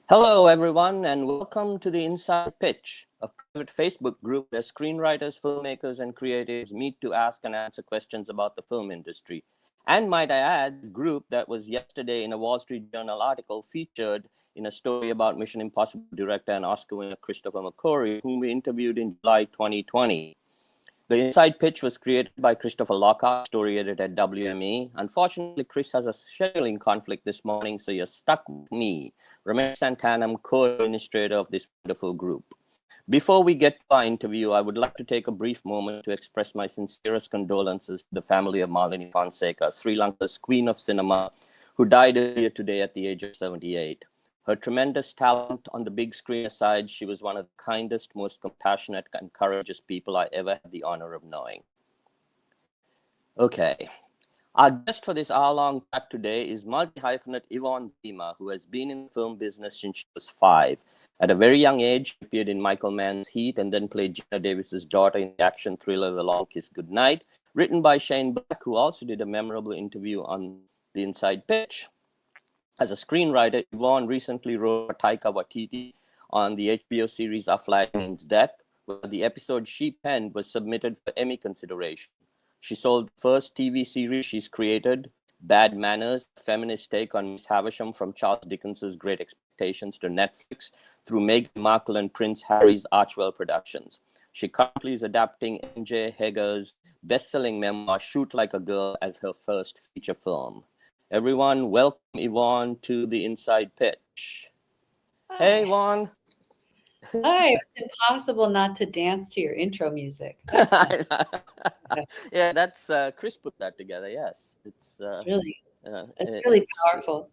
Hello, everyone, and welcome to the Inside Pitch, a private Facebook group where screenwriters, filmmakers, and creatives meet to ask and answer questions about the film industry. And might I add, the group that was yesterday in a Wall Street Journal article featured in a story about Mission Impossible director and Oscar winner Christopher McQuarrie, whom we interviewed in July 2020. The Inside Pitch was created by Christopher Lockhart, story editor at WME. Unfortunately, Chris has a scheduling conflict this morning, so you're stuck with me, Ramesh Santanam, co-administrator of this wonderful group. Before we get to our interview, I would like to take a brief moment to express my sincerest condolences to the family of Malini Fonseca, Sri Lanka's queen of cinema, who died earlier today at the age of 78. Her tremendous talent on the big screen aside, she was one of the kindest, most compassionate, and courageous people I ever had the honor of knowing. Okay. Our guest for this hour-long chat today is multi-hyphenate Yvonne Zima, who has been in the film business since she was 5. At a very young age, she appeared in Michael Mann's Heat and then played Gina Davis's daughter in the action thriller The Long Kiss Goodnight, written by Shane Black, who also did a memorable interview on The Inside Pitch. As a screenwriter, Yvonne recently wrote for Taika Waititi on the HBO series A Flag Means Death, where the episode she penned was submitted for Emmy consideration. She sold the first TV series she's created, Bad Manners, a feminist take on Miss Havisham from Charles Dickens's Great Expectations to Netflix through Meghan Markle and Prince Harry's Archwell Productions. She currently is adapting M.J. Hager's best-selling memoir, Shoot Like a Girl, as her first feature film. Everyone, welcome Yvonne to the Inside Pitch. Hey, Hi. Yvonne. Hi. It's impossible not to dance to your intro music. That's fun. Yeah, that's Chris put that together. Yes, It's really, it's really it's powerful.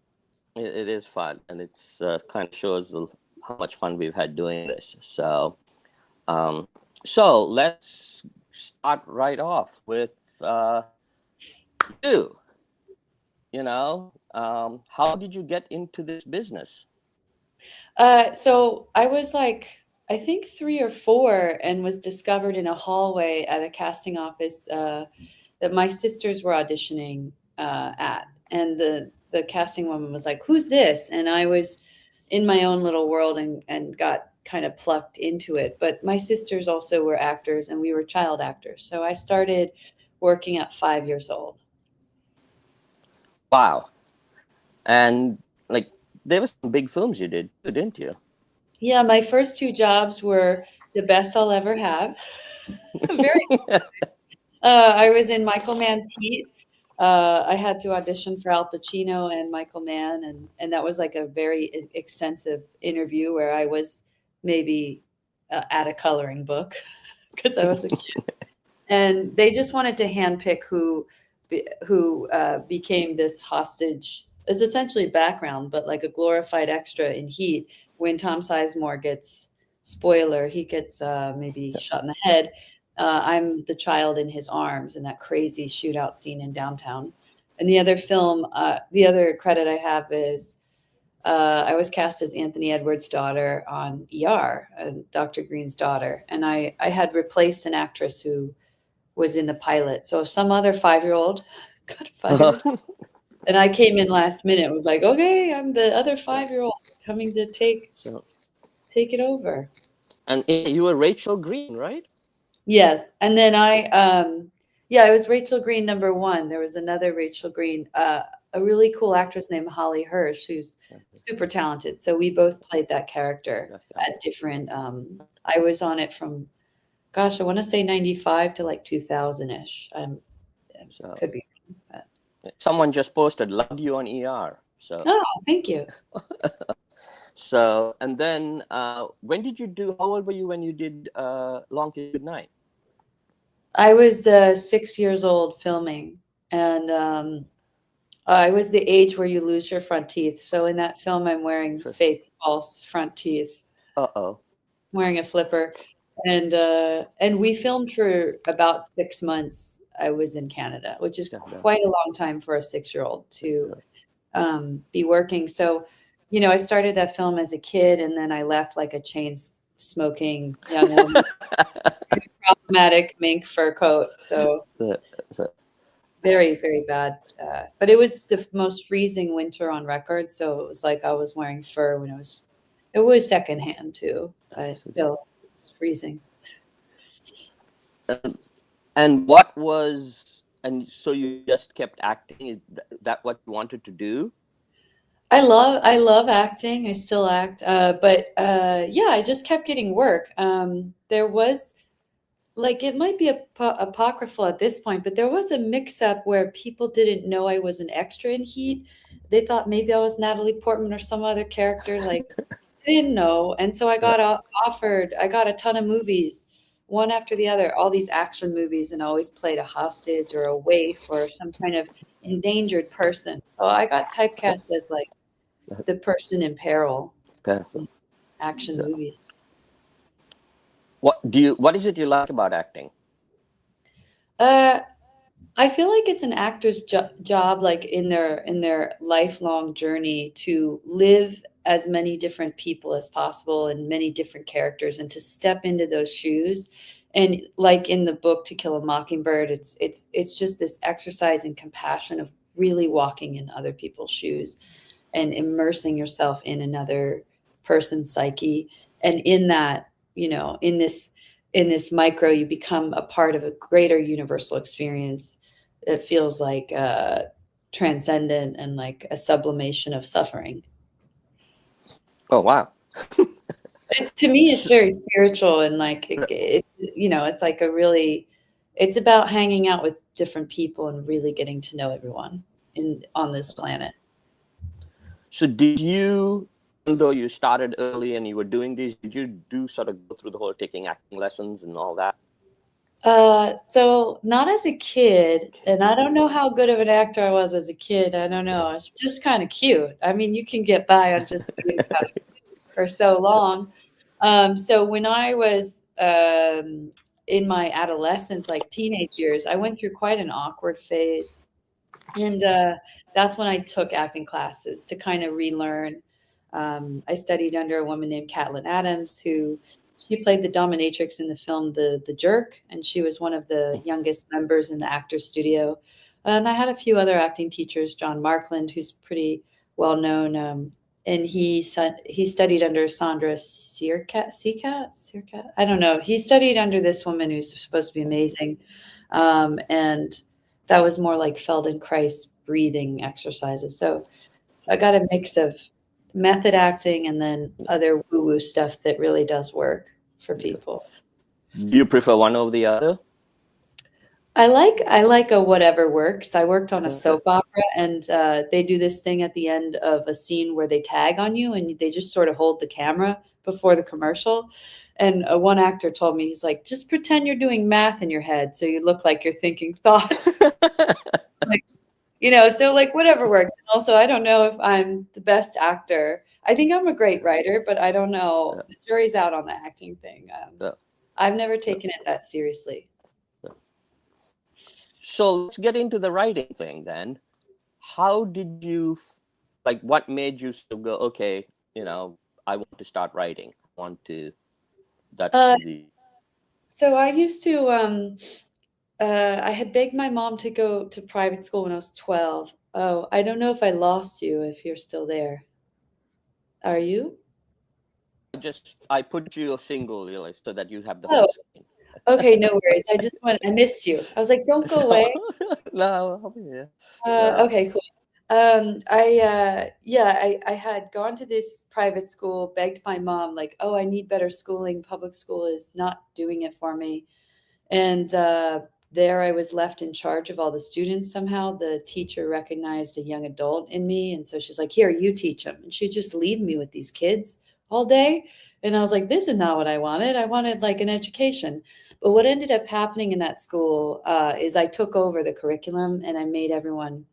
it is fun, and it's kind of shows how much fun we've had doing this. Um, so let's start right off with you. How did you get into this business? So I was like, I think 3 or 4, and was discovered in a hallway at a casting office that my sisters were auditioning at, and the casting woman was like, "Who's this?" And I was in my own little world and got kind of plucked into it. But my sisters also were actors, and we were child actors, so I started working at 5 years old. Wow. And like there were some big films you did too, didn't you? Yeah, my first 2 jobs were the best I'll ever have. Very. I was in Michael Mann's Heat. I had to audition for Al Pacino and Michael Mann, and that was like a very extensive interview where I was maybe at a coloring book because I was a kid, and they just wanted to handpick who became this hostage. It's essentially background, but like a glorified extra in Heat. When Tom Sizemore gets, spoiler, he gets maybe shot in the head. I'm the child in his arms in that crazy shootout scene in downtown. And the other credit I have is I was cast as Anthony Edwards' daughter on ER, Dr. Green's daughter, and I had replaced an actress who was in the pilot. So some other 5-year-old got fired, and I came in last minute. It was like, okay, I'm the other 5-year-old coming to So, take it over. and you were Rachel Green, right? Yes, and then yeah, it was Rachel Green number one. There was another Rachel Green, a really cool actress named Holly Hirsch, who's super talented. So we both played that character Okay. at different. I was on it from, gosh, I want to say 95 to like 2000 ish. So Could be. But, someone just posted loved you on ER. So oh, thank you. and then when did you do? How old were you when you did Long Kiss Goodnight? I was 6 years old filming, and I was the age where you lose your front teeth. So in that film, I'm wearing Interesting. fake false front teeth, Uh-oh. wearing a flipper, and we filmed for about 6 months. I was in Canada, which is Canada. quite a long time for a 6-year-old to be working. So, I started that film as a kid, and then I left like a chain smoking young woman, problematic mink fur coat. So The- the- very, very bad. But it was the most freezing winter on record. So it was like I was wearing fur when it was It was secondhand too, but still it's freezing. And what was, and so you just kept acting? Is that what you wanted to do? I love acting. I still act, but yeah, I just kept getting work. There was like it might be apocryphal at this point, but there was a mix-up where people didn't know I was an extra in Heat. They thought maybe I was Natalie Portman or some other character. Like I didn't know, and so I got offered. I got a ton of movies, one after the other, all these action movies, and I always played a hostage or a waif or some kind of endangered person. So I got typecast as like the person in peril Okay. in action movies. What is it you like about acting? I feel like it's an actor's job, like in their lifelong journey, to live as many different people as possible and many different characters, and to step into those shoes. And like in the book To Kill a Mockingbird, it's just this exercise in compassion of really walking in other people's shoes and immersing yourself in another person's psyche. And in that, in this micro, you become a part of a greater universal experience that feels like transcendent and like a sublimation of suffering. Oh, wow. To me, it's very spiritual, and like it's like it's about hanging out with different people and really getting to know everyone on this planet. So did you, even though you started early and you were doing these, did you do sort of go through the whole taking acting lessons and all that? So not as a kid, and I don't know how good of an actor I was as a kid. I don't know. I was just kind of cute. I mean, you can get by on just being kind of cute for so long. So when I was in my adolescence, like teenage years, I went through quite an awkward phase. And that's when I took acting classes to kind of relearn. I studied under a woman named Catelyn Adams, who she played the dominatrix in the film The Jerk, and she was one of the youngest members in the actor's studio. And I had a few other acting teachers, John Markland, who's pretty well known, and he studied under Sandra Seacat. I don't know. He studied under this woman who's supposed to be amazing, and that was more like Feldenkrais breathing exercises. So I got a mix of method acting and then other woo-woo stuff that really does work for people. Do you prefer one over the other? I like a whatever works. I worked on a soap opera, and they do this thing at the end of a scene where they tag on you, and they just sort of hold the camera before the commercial. And one actor told me, he's like, just pretend you're doing math in your head so you look like you're thinking thoughts. Like, so like whatever works. And also, I don't know if I'm the best actor. I think I'm a great writer, but I don't know. Yeah. The jury's out on the acting thing. Yeah. I've never taken it that seriously. So let's get into the writing thing then. How did you, like, what made you sort of go, okay, I want to start writing. I want to, So I used to, I had begged my mom to go to private school when I was 12. Oh, I don't know if I lost you, if you're still there. Are you? I put you a single, really, so that you have the Oh. whole screen. Okay, no worries. I missed you. I was like, don't go away. No, I'll be here. Okay, cool. I had gone to this private school, begged my mom, like, oh, I need better schooling. Public school is not doing it for me. And there I was left in charge of all the students somehow. The teacher recognized a young adult in me. And so she's like, here, you teach them. And she'd just leave me with these kids all day. And I was like, this is not what I wanted. I wanted like an education. But what ended up happening in that school is I took over the curriculum, and I made everyone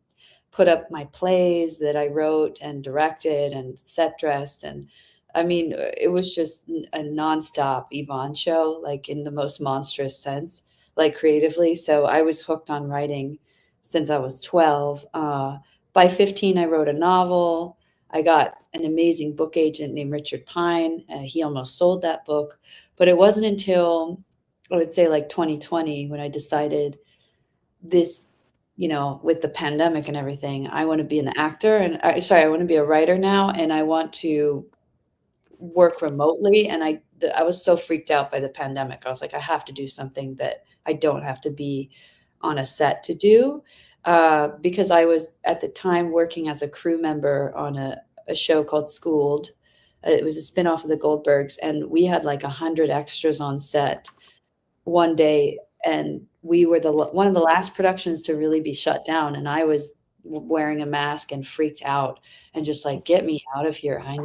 put up my plays that I wrote and directed and set dressed. And I mean, it was just a nonstop Yvonne show, like in the most monstrous sense, like creatively. So I was hooked on writing since I was 12. By 15, I wrote a novel. I got an amazing book agent named Richard Pine. He almost sold that book. But it wasn't until, I would say, like 2020 when I decided this, with the pandemic and everything, I want to be an actor, and I want to be a writer now, and I want to work remotely, and I was so freaked out by the pandemic. I was like, I have to do something that I don't have to be on a set to do, because I was at the time working as a crew member on a show called Schooled. It was a spinoff of the Goldbergs, and we had like 100 extras on set one day, and we were one of the last productions to really be shut down, and I was wearing a mask and freaked out and just like, get me out of here. I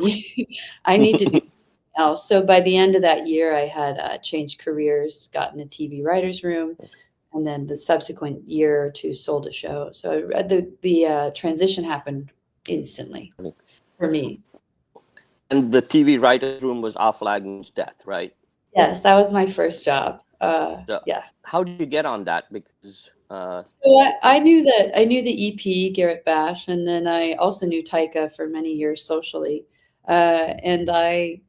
need to do something else. So by the end of that year, I had changed careers, gotten a TV writer's room, and then the subsequent year or two sold a show. So the transition happened instantly for me. And the TV writer's room was Our Flag Means Death, right? Yes, that was my first job. So Yeah. how did you get on that? Because So I knew the EP Garrett Bash, and then I also knew Taika for many years socially. And I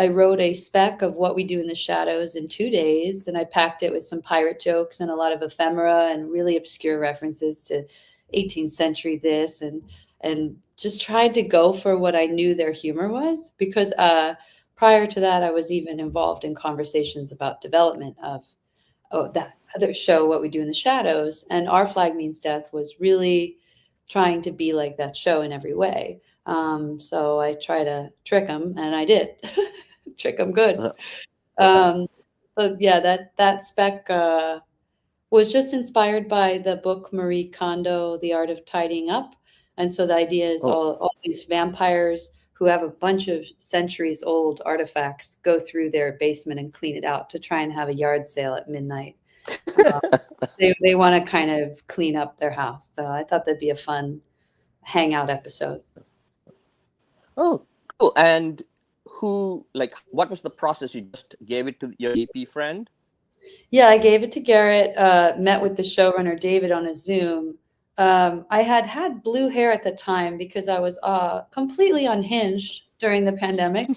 wrote a spec of What We Do in the Shadows in 2 days, and I packed it with some pirate jokes and a lot of ephemera and really obscure references to 18th century this, and just tried to go for what I knew their humor was, because prior to that I was even involved in conversations about development of that other show, What We Do in the Shadows, and Our Flag Means Death was really trying to be like that show in every way. So I try to trick them, and I did trick them good. But yeah, that spec was just inspired by the book Marie Kondo, The Art of Tidying Up. And so the idea is all these vampires who have a bunch of centuries old artifacts go through their basement and clean it out to try and have a yard sale at midnight. They want to kind of clean up their house. So I thought that'd be a fun hangout episode. Oh, cool. And what was the process? You just gave it to your EP friend? Yeah, I gave it to Garrett, met with the showrunner, David, on a Zoom. I had blue hair at the time because I was completely unhinged during the pandemic. And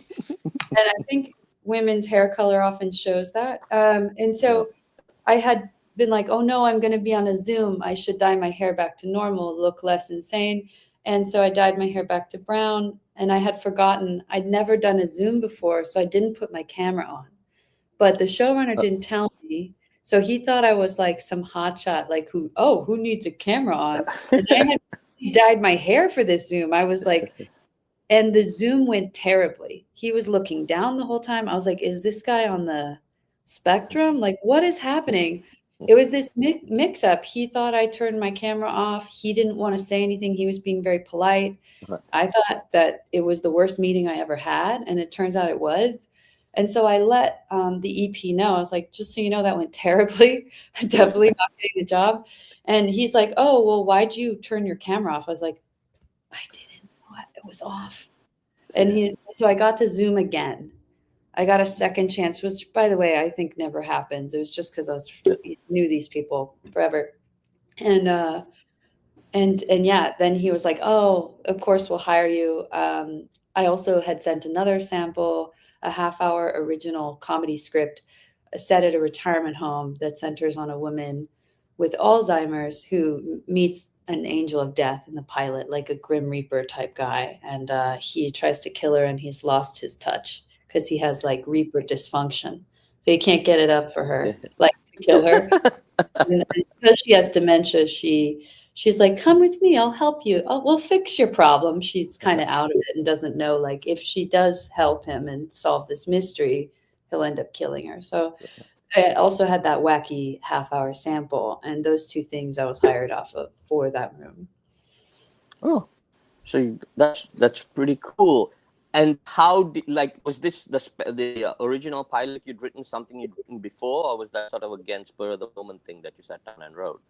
I think women's hair color often shows that. And so I had been like, oh no, I'm going to be on a Zoom. I should dye my hair back to normal, look less insane. And so I dyed my hair back to brown, and I had forgotten I'd never done a Zoom before, so I didn't put my camera on. But the showrunner didn't tell me. So he thought I was like some hotshot, like who needs a camera on? And I had dyed my hair for this Zoom. I was like, and the Zoom went terribly. He was looking down the whole time. I was like, is this guy on the spectrum? Like, what is happening? It was this mix up. He thought I turned my camera off. He didn't want to say anything. He was being very polite. I thought that it was the worst meeting I ever had, and it turns out it was. And so I let the EP know. I was like, just so you know, that went terribly. I'm definitely not getting the job. And he's like, oh, well, why'd you turn your camera off? I was like, I didn't know it was off. And so I got to Zoom again. I got a second chance, which, by the way, I think never happens. It was just because knew these people forever. And yeah, then he was like, oh, of course we'll hire you. I also had sent another sample, a half-hour original comedy script set at a retirement home that centers on a woman with Alzheimer's who meets an angel of death in the pilot, like a Grim Reaper type guy. And he tries to kill her, and he's lost his touch because he has like Reaper dysfunction. So he can't get it up for her, like to kill her. And because she has dementia, she's like, come with me, I'll help you. We'll fix your problem. She's kind of out of it and doesn't know, like, if she does help him and solve this mystery, he'll end up killing her. So I also had that wacky half-hour sample, and those two things I was hired off of for that room. Oh, so that's pretty cool. And how was this the original pilot you'd written, something you'd written before, or was that sort of again spur of the moment thing that you sat down and wrote?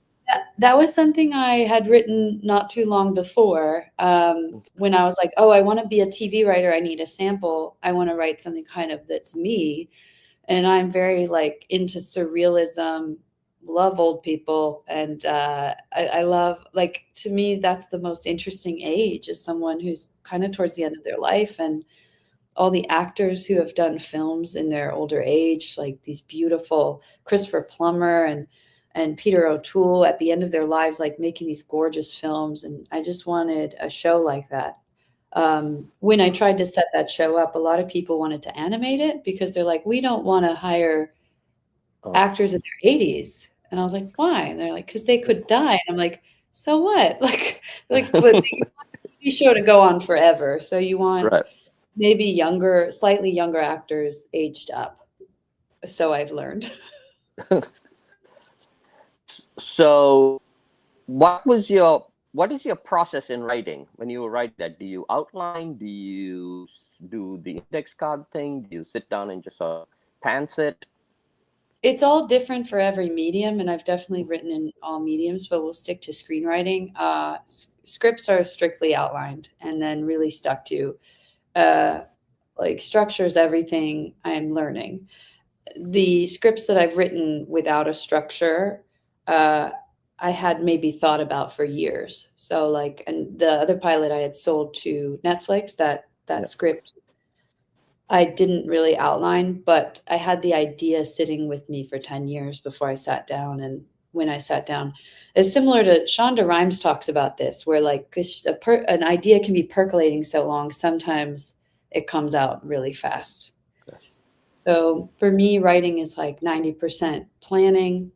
That was something I had written not too long before. When I was like, oh, I want to be a TV writer, I need a sample. I want to write something kind of that's me. And I'm very like into surrealism, love old people. And I love, like, to me, that's the most interesting age, is someone who's kind of towards the end of their life. And all the actors who have done films in their older age, like these beautiful Christopher Plummer and Peter O'Toole at the end of their lives, like making these gorgeous films. And I just wanted a show like that. When I tried to set that show up, a lot of people wanted to animate it because they're like, we don't want to hire actors in their 80s. And I was like, why? And they're like, because they could die. And I'm like, so what? But you want the TV show to go on forever. So you want Right. maybe younger, slightly younger actors aged up. So I've learned. So, what is your process in writing when you write that? Do you outline? Do you do the index card thing? Do you sit down and just pants it? It's all different for every medium, and I've definitely written in all mediums, but we'll stick to screenwriting. Scripts are strictly outlined and then really stuck to. Like structures, everything I'm learning. The scripts that I've written without a structure, I had maybe thought about for years. So like, and the other pilot I had sold to Netflix, that script I didn't really outline, but I had the idea sitting with me for 10 years before I sat down. And when I sat down, it's similar to Shonda Rhimes talks about this, where like 'cause an idea can be percolating so long, sometimes it comes out really fast. So for me, writing is like 90% planning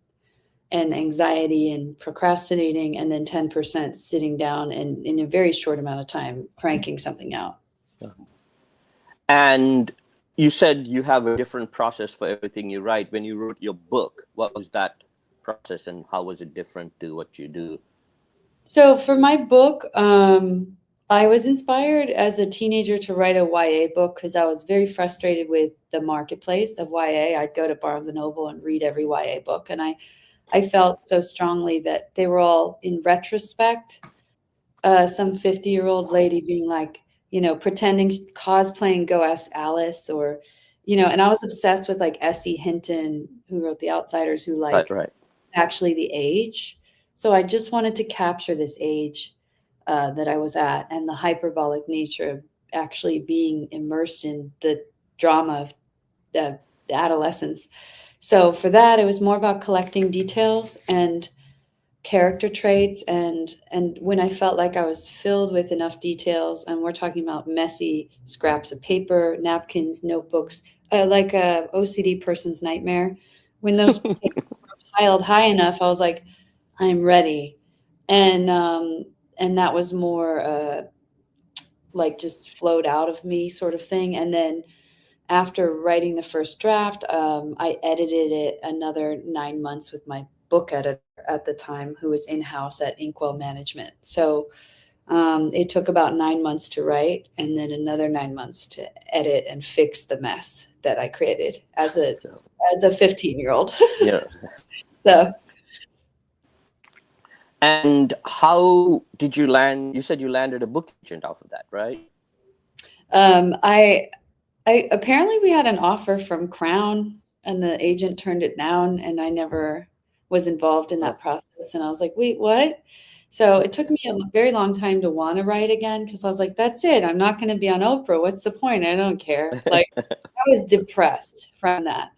and anxiety and procrastinating, and then 10% sitting down and in a very short amount of time cranking something out. And you said you have a different process for everything you write. When you wrote your book, what was that process and how was it different to what you do? So for my book, I was inspired as a teenager to write a YA book because I was very frustrated with the marketplace of YA. I'd go to Barnes and Noble and read every YA book, and I felt so strongly that they were all, in retrospect, some 50-year-old lady being like, pretending, cosplaying Go Ask Alice, or, and I was obsessed with like S.E. Hinton, who wrote The Outsiders, who like Right. actually the age. So I just wanted to capture this age that I was at and the hyperbolic nature of actually being immersed in the drama of the adolescence. So for that, it was more about collecting details and character traits, and when I felt like I was filled with enough details, and we're talking about messy scraps of paper, napkins, notebooks, like a OCD person's nightmare. When those were piled high enough, I was like, I'm ready. And that was more like just flowed out of me sort of thing. And then after writing the first draft, I edited it another 9 months with my book editor at the time, who was in-house at Inkwell Management. So it took about 9 months to write, and then another 9 months to edit and fix the mess that I created as a 15-year-old. Yeah. So. And how did you land? You said you landed a book agent off of that, right? I apparently we had an offer from Crown, and the agent turned it down, and I never was involved in that process. And I was like, wait, what? So it took me a very long time to want to write again, because I was like, that's it. I'm not going to be on Oprah. What's the point? I don't care. Like, I was depressed from that.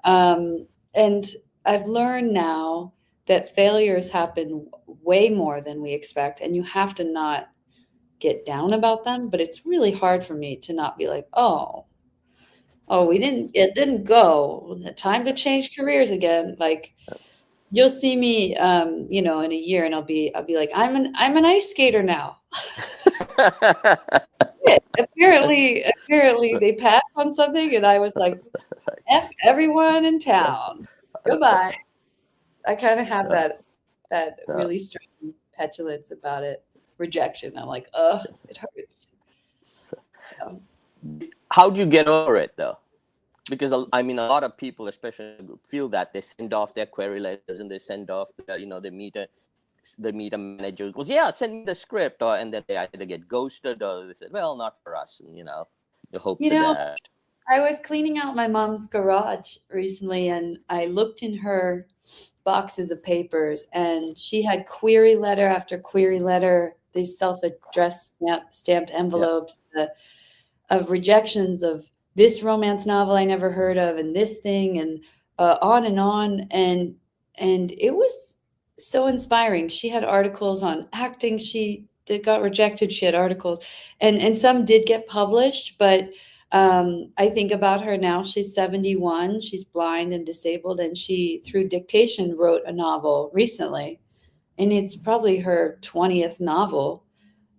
And I've learned now that failures happen way more than we expect, and you have to not get down about them. But it's really hard for me to not be like, oh, it didn't go. Time to change careers again. Like, you'll see me, in a year, and I'll be like, I'm an ice skater now. Apparently they passed on something, and I was like, F everyone in town. Goodbye. I kind of have that really strong petulance about it. Rejection. I'm like, it hurts. How do you get over it, though? Because I mean, a lot of people, especially, feel that they send off their query letters and they send off, they meet a manager who goes, yeah, send me the script, and then they either get ghosted or they say, well, not for us, and the hopes are dashed. I was cleaning out my mom's garage recently, and I looked in her boxes of papers, and she had query letter after query letter, these self-addressed stamped envelopes of rejections of this romance novel I never heard of, and this thing, and on, and it was so inspiring. She had articles on acting she that got rejected. She had articles, and some did get published, but I think about her now. She's 71. She's blind and disabled, and she, through dictation, wrote a novel recently, and it's probably her 20th novel.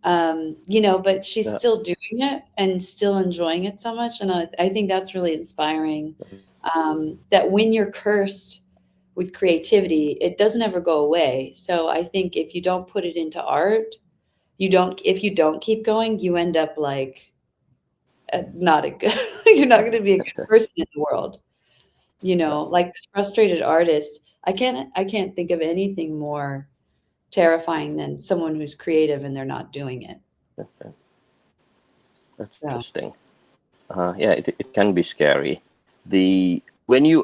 But she's Yeah. still doing it and still enjoying it so much, and I think that's really inspiring. That when you're cursed with creativity, it doesn't ever go away. So I think if you don't put it into art, if you don't keep going, you end up like not a good, you're not going to be a good person in the world. Like the frustrated artist, I can't think of anything more terrifying than someone who's creative and they're not doing it. Okay. That's So, interesting. Yeah, it can be scary. When you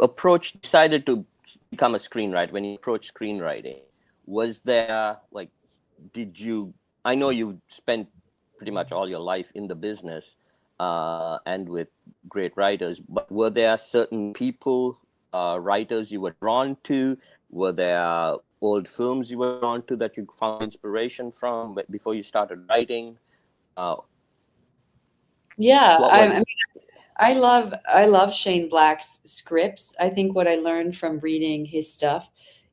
decided to become a screenwriter, when you approached screenwriting, was there like, I know you spent pretty much all your life in the business and with great writers, but were there certain people, writers you were drawn to? Were there old films you were drawn to that you found inspiration from before you started writing? yeah, What I was mean, I love Shane Black's scripts. I think what I learned from reading his stuff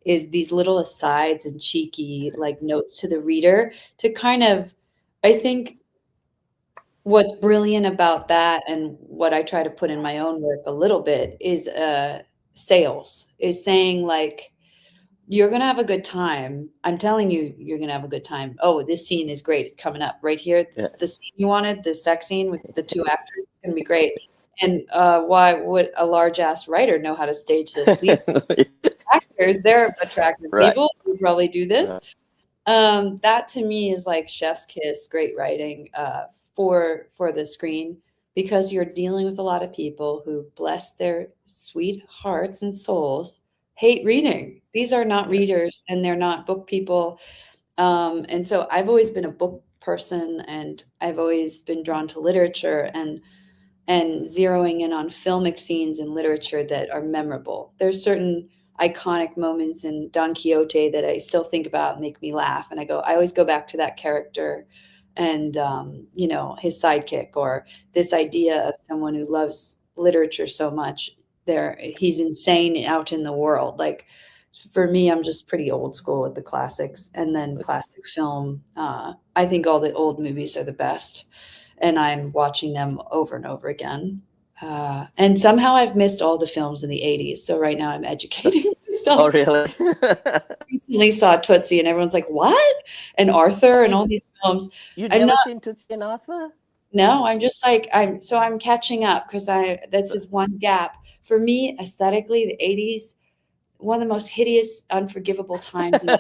is these little asides and cheeky like notes to the reader to kind of, I think what's brilliant about that and what I try to put in my own work a little bit is sales, is saying like, you're going to have a good time. I'm telling you, you're going to have a good time. Oh, this scene is great. It's coming up right here. Yeah. The scene you wanted, the sex scene with the two actors, is going to be great. And why would a large ass writer know how to stage this? These actors, they're attractive Right. people who probably do this. That to me is like chef's kiss, great writing for the screen, because you're dealing with a lot of people who, bless their sweet hearts and souls, hate reading. These are not readers and they're not book people. And so I've always been a book person, and I've always been drawn to literature and zeroing in on filmic scenes in literature that are memorable. There's certain iconic moments in Don Quixote that I still think about and make me laugh. And I always go back to that character and, his sidekick, or this idea of someone who loves literature so much. He's insane out in the world. Like, for me, I'm just pretty old school with the classics, and then classic film. I think all the old movies are the best, and I'm watching them over and over again. And somehow I've missed all the films in the 80s. So right now I'm educating myself. Oh, really? Recently saw Tootsie, and everyone's like, what? And Arthur and all these films. You'd I'm never not, seen Tootsie and Arthur? no, I'm just like, I'm catching up, because this is one gap. For me, aesthetically, the 80s, one of the most hideous, unforgivable times. The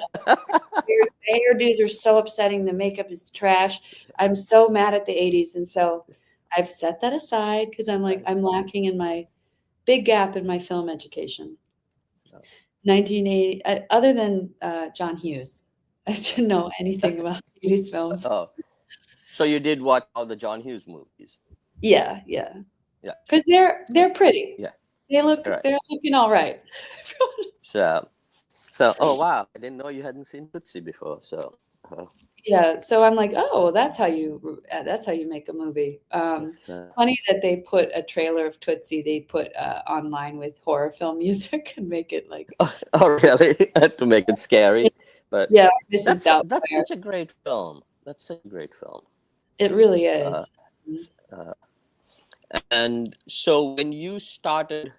hairdos are so upsetting. The makeup is trash. I'm so mad at the 80s. And so I've set that aside, because I'm lacking in my big gap in my film education. 1980, other than John Hughes, I didn't know anything about 80s films. Oh, so you did watch all the John Hughes movies? Yeah. Because they're pretty. Yeah. They're looking all right. So, oh wow, I didn't know you hadn't seen Tootsie before. So, yeah, so I'm like, oh, that's how you make a movie. Funny that they put a trailer of Tootsie, they put online with horror film music and make it like. Oh really? To make it scary, but yeah, that's such a great film. That's such a great film. It really is. And so when you started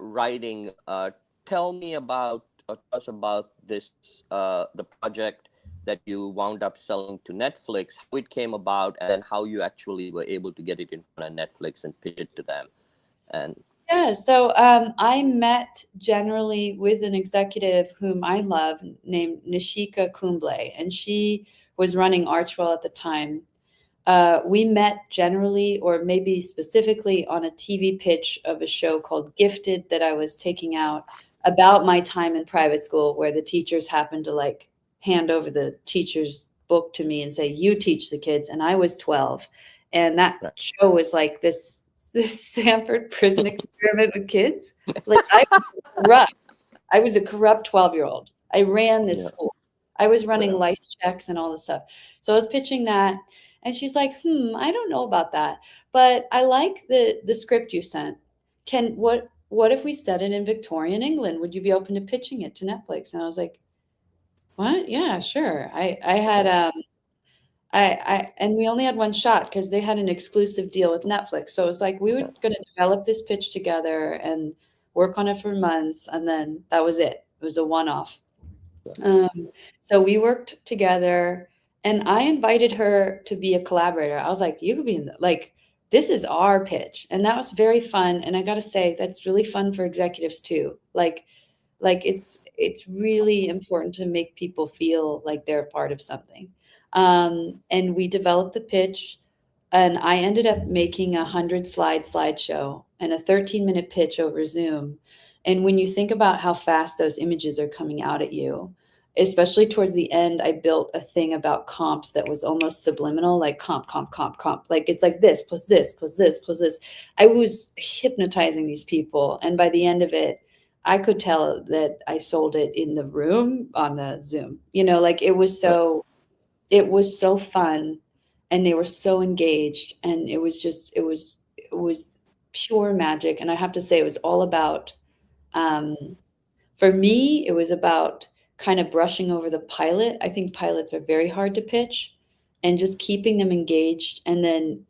writing, tell us about this, the project that you wound up selling to Netflix, how it came about, and how you actually were able to get it in front of Netflix and pitch it to them. And yeah, so I met generally with an executive whom I love named Nishika Kumble, and she was running Archwell at the time. We met generally, or maybe specifically, on a TV pitch of a show called Gifted that I was taking out about my time in private school, where the teachers happened to like hand over the teacher's book to me and say, you teach the kids. And I was 12. And that show was like this Stanford prison experiment with kids. Like I was a corrupt 12-year-old. I ran this school. I was running Yeah. lice checks and all this stuff. So I was pitching that, and she's like, I don't know about that, but I like the script you sent. What if we set it in Victorian England? Would you be open to pitching it to Netflix? And I was like, what? Yeah, sure. I had and we only had one shot because they had an exclusive deal with Netflix. So it was like we were Yeah. going to develop this pitch together and work on it for months, and then that was it. It was a one-off. So we worked together, and I invited her to be a collaborator. I was like, you could be in like, this is our pitch. And that was very fun. And I got to say, that's really fun for executives too. Like it's really important to make people feel like they're a part of something. And we developed the pitch, and I ended up making a 100-slide slideshow and a 13-minute pitch over Zoom. And when you think about how fast those images are coming out at you, especially towards the end, I built a thing about comps that was almost subliminal, like comp, comp, comp, comp. Like it's like this plus this plus this plus this. I was hypnotizing these people. And by the end of it, I could tell that I sold it in the room on the Zoom. Like it was so fun, and they were so engaged, and it was pure magic. And I have to say, it was all about, um, for me, it was about kind of brushing over the pilot. I think pilots are very hard to pitch, and just keeping them engaged, and then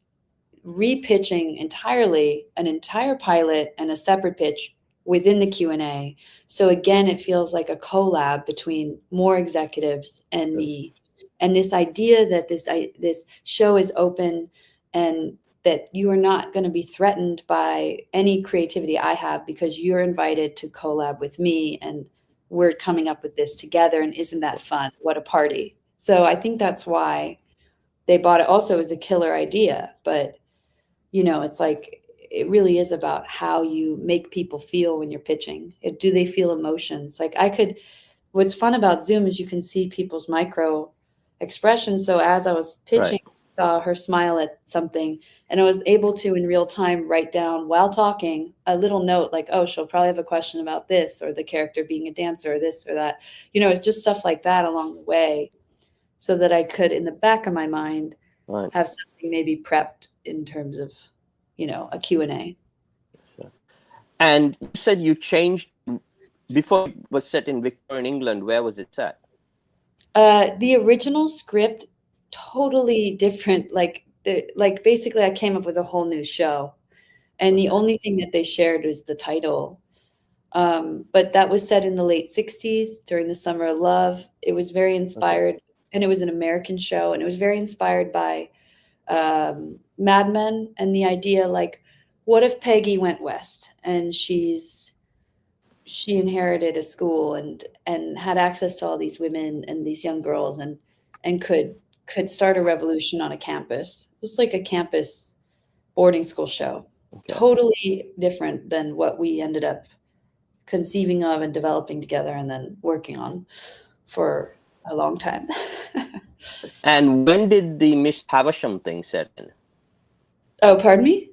repitching entirely an entire pilot and a separate pitch within the Q&A. So again, it feels like a collab between more executives and me. And this idea that this show is open, and that you are not going to be threatened by any creativity I have, because you're invited to collab with me, and we're coming up with this together. And isn't that fun? What a party. So I think that's why they bought it. Also, as a killer idea, but it's like, it really is about how you make people feel when you're pitching. Do they feel emotions? Like what's fun about Zoom is you can see people's micro expressions. So as I was pitching, Right. I saw her smile at something, and I was able to, in real time, write down while talking a little note like, oh, she'll probably have a question about this, or the character being a dancer, or this or that. It's just stuff like that along the way, so that I could, in the back of my mind, Right. have something maybe prepped in terms of, a Q&A. And you said you changed before it was set in Victorian England. Where was it set? The original script, totally different. Like basically I came up with a whole new show, and the only thing that they shared was the title. But that was set in the late 60s during the Summer of Love. It was very inspired, and it was an American show, and it was very inspired by Mad Men, and the idea, like, what if Peggy went west, and she inherited a school, and had access to all these women and these young girls, and could start a revolution on a campus. It was like a campus boarding school show. Okay. Totally different than what we ended up conceiving of and developing together, and then working on for a long time. And when did the Miss Havisham thing set in? Oh, pardon me?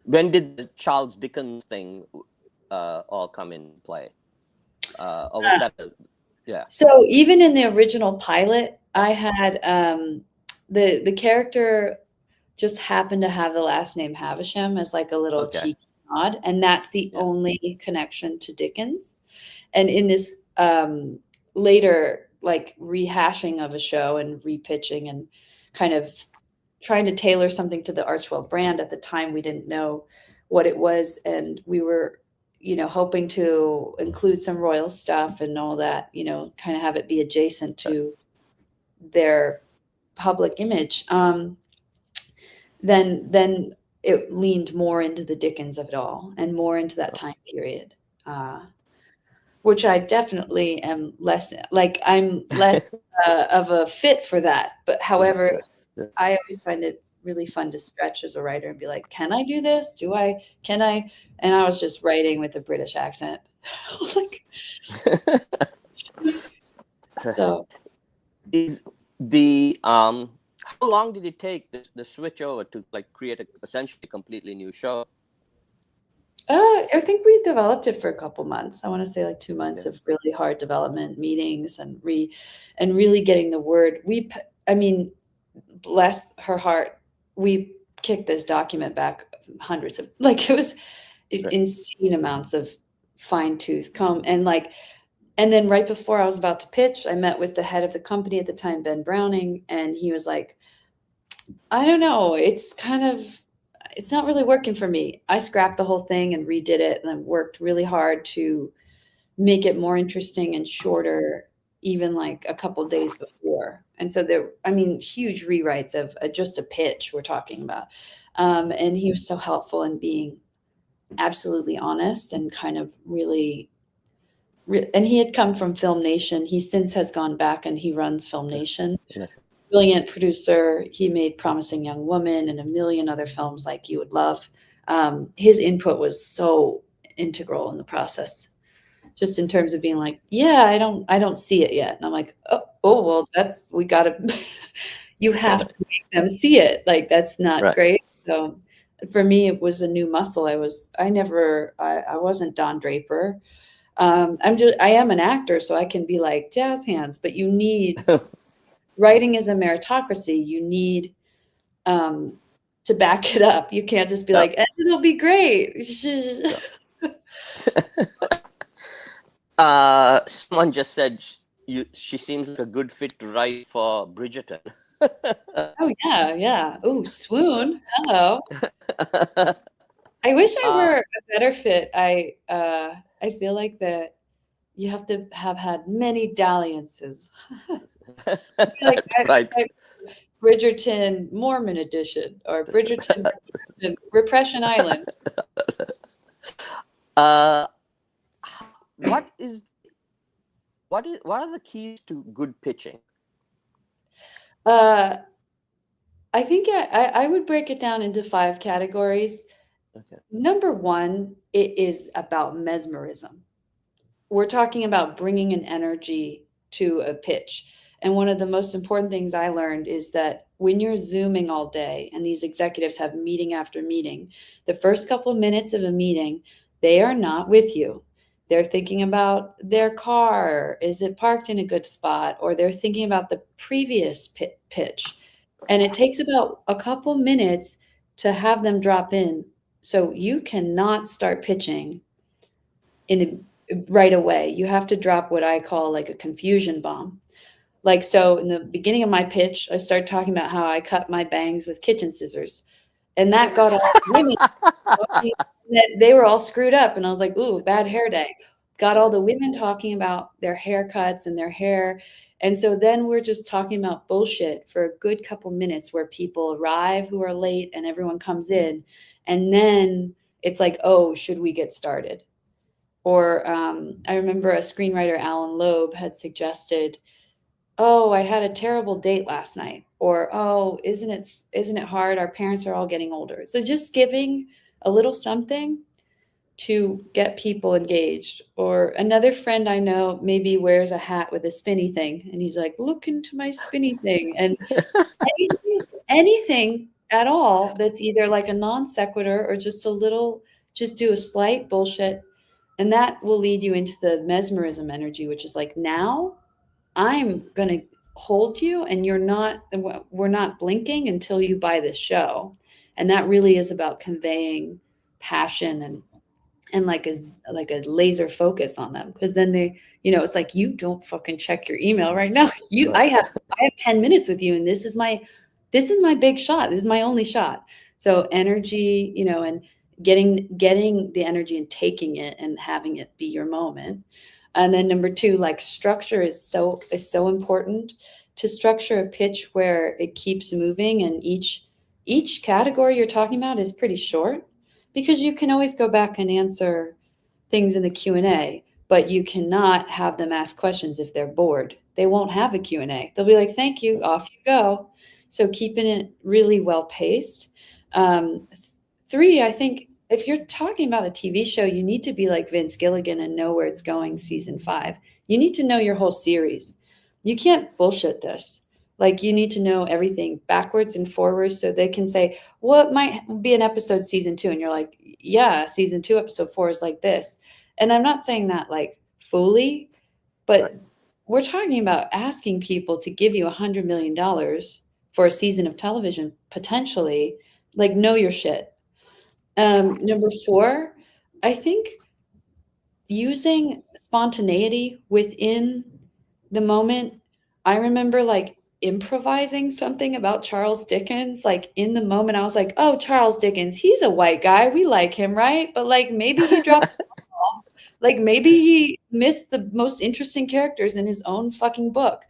When did the Charles Dickens thing all come in play? Or was that yeah? So even in the original pilot, I had the character just happened to have the last name Havisham as like a little cheeky nod, and that's the only connection to Dickens. And in this later, like, rehashing of a show and repitching and kind of trying to tailor something to the Archwell brand, at the time we didn't know what it was, and we were hoping to include some royal stuff and all that, kind of have it be adjacent to their public image. Then it leaned more into the Dickens of it all, and more into that time period, which I definitely am less, like, I'm less of a fit for that. But however, I always find it really fun to stretch as a writer and be like, can I do this? Can I? And I was just writing with a British accent. So is the how long did it take the switch over to, like, create essentially a completely new show? I think we developed it for a couple months. I want to say like 2 months Okay. of really hard development meetings and really getting the word. I mean, bless her heart, we kicked this document back hundreds of, like, it was Right. insane amounts of fine tooth comb. And then right before I was about to pitch, I met with the head of the company at the time, Ben Browning, and he was like, I don't know, it's not really working for me. I scrapped the whole thing and redid it, and I worked really hard to make it more interesting and shorter, even like a couple days before. And so I mean, huge rewrites of just a pitch we're talking about. And he was so helpful in being absolutely honest and kind of really, and he had come from Film Nation. He since has gone back and he runs Film Nation. Yeah. Brilliant producer. He made Promising Young Woman and a million other films like you would love. His input was so integral in the process, just in terms of being like, yeah, I don't see it yet. And I'm like, well, we gotta, you have to make them see it. Like, that's not Right. great. So for me, it was a new muscle. I wasn't Don Draper. I am an actor, so I can be like jazz hands, but writing is a meritocracy. You need, to back it up. You can't just be Yeah. like, it'll be great. Someone just said she seems like a good fit to write for Bridgerton. Oh yeah. Oh, swoon. Hello. I wish I were a better fit. I feel like that you have to have had many dalliances. Like Right. Bridgerton Mormon edition or Bridgerton Repression Island. What are the keys to good pitching? I think I would break it down into 5 categories. Okay. Number 1, it is about mesmerism. We're talking about bringing an energy to a pitch. And one of the most important things I learned is that when you're Zooming all day and these executives have meeting after meeting, the first couple of minutes of a meeting, they are not with you. They're thinking about their car. Is it parked in a good spot? Or they're thinking about the previous pitch. And it takes about a couple minutes to have them drop in. So you cannot start pitching right away. You have to drop what I call like a confusion bomb. Like, so in the beginning of my pitch, I started talking about how I cut my bangs with kitchen scissors. And that got all the women, they were all screwed up. And I was like, ooh, bad hair day. Got all the women talking about their haircuts and their hair. And so then we're just talking about bullshit for a good couple minutes where people arrive who are late and everyone comes in. And then it's like, oh, should we get started? Or I remember a screenwriter, Alan Loeb, had suggested, oh, I had a terrible date last night. Or, oh, isn't it hard? Our parents are all getting older. So just giving a little something to get people engaged. Or another friend I know maybe wears a hat with a spinny thing. And he's like, look into my spinny thing. And anything at all that's either like a non sequitur or just do a slight bullshit. And that will lead you into the mesmerism energy, which is like, now I'm going to hold you and we're not blinking until you buy this show. And that really is about conveying passion and like a laser focus on them. Cause then they, it's like, you don't fucking check your email right now. I have 10 minutes with you. And this is my big shot. This is my only shot. So energy, and getting the energy and taking it and having it be your moment. And then number 2, like structure is so important. To structure a pitch where it keeps moving, and each category you're talking about is pretty short, because you can always go back and answer things in the Q&A, but you cannot have them ask questions if they're bored. They won't have a Q&A. They'll be like, thank you, off you go. So keeping it really well paced. 3, I think if you're talking about a TV show, you need to be like Vince Gilligan and know where it's going season 5. You need to know your whole series. You can't bullshit this. Like you need to know everything backwards and forwards so they can say, what might be an episode season 2? And you're like, yeah, season 2, episode 4 is like this. And I'm not saying that like fully, but Right. we're talking about asking people to give you $100 million for a season of television, potentially. Like, know your shit. Number 4, I think using spontaneity within the moment. I remember like improvising something about Charles Dickens. Like in the moment, I was like, oh, Charles Dickens, he's a white guy. We like him, right? But like maybe he dropped the ball. Like maybe he missed the most interesting characters in his own fucking book.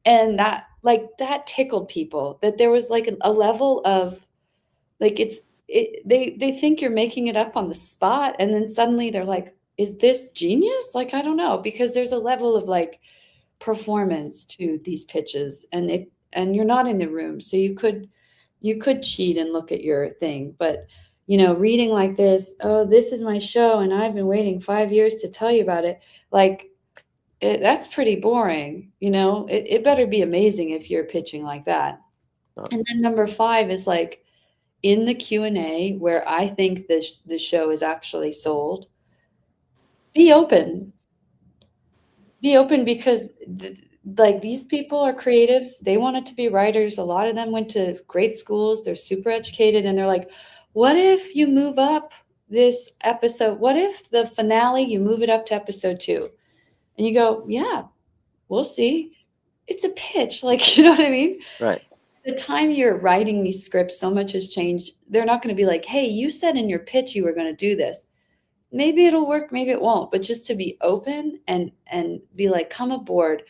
And that tickled people, that there was like a level of like they think you're making it up on the spot, and then suddenly they're like, is this genius? Like, I don't know, because there's a level of like performance to these pitches, and you're not in the room, so you could cheat and look at your thing. But reading like this, oh, this is my show and I've been waiting 5 years to tell you about it, like that's pretty boring. It better be amazing if you're pitching like that. And then number 5 is like in the Q&A, where I think the show is actually sold. Be open. Be open, because like these people are creatives. They wanted to be writers. A lot of them went to great schools. They're super educated, and they're like, what if you move up this episode? What if the finale, you move it up to episode 2? And you go, yeah, we'll see. It's a pitch. Like, you know what I mean? Right. The time you're writing these scripts, so much has changed. They're not going to be like, hey, you said in your pitch you were going to do this. Maybe it'll work, maybe it won't. But just to be open and be like, come aboard.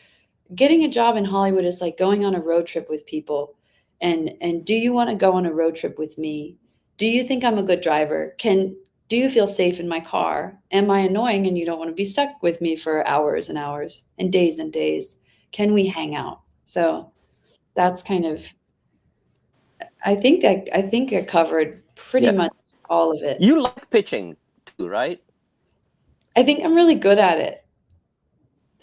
Getting a job in Hollywood is like going on a road trip with people. And do you want to go on a road trip with me? Do you think I'm a good driver? Do you feel safe in my car? Am I annoying and you don't want to be stuck with me for hours and hours and days? Can we hang out? So that's kind of, I think I covered pretty Yeah. much all of it. You like pitching too, right? I think I'm really good at it.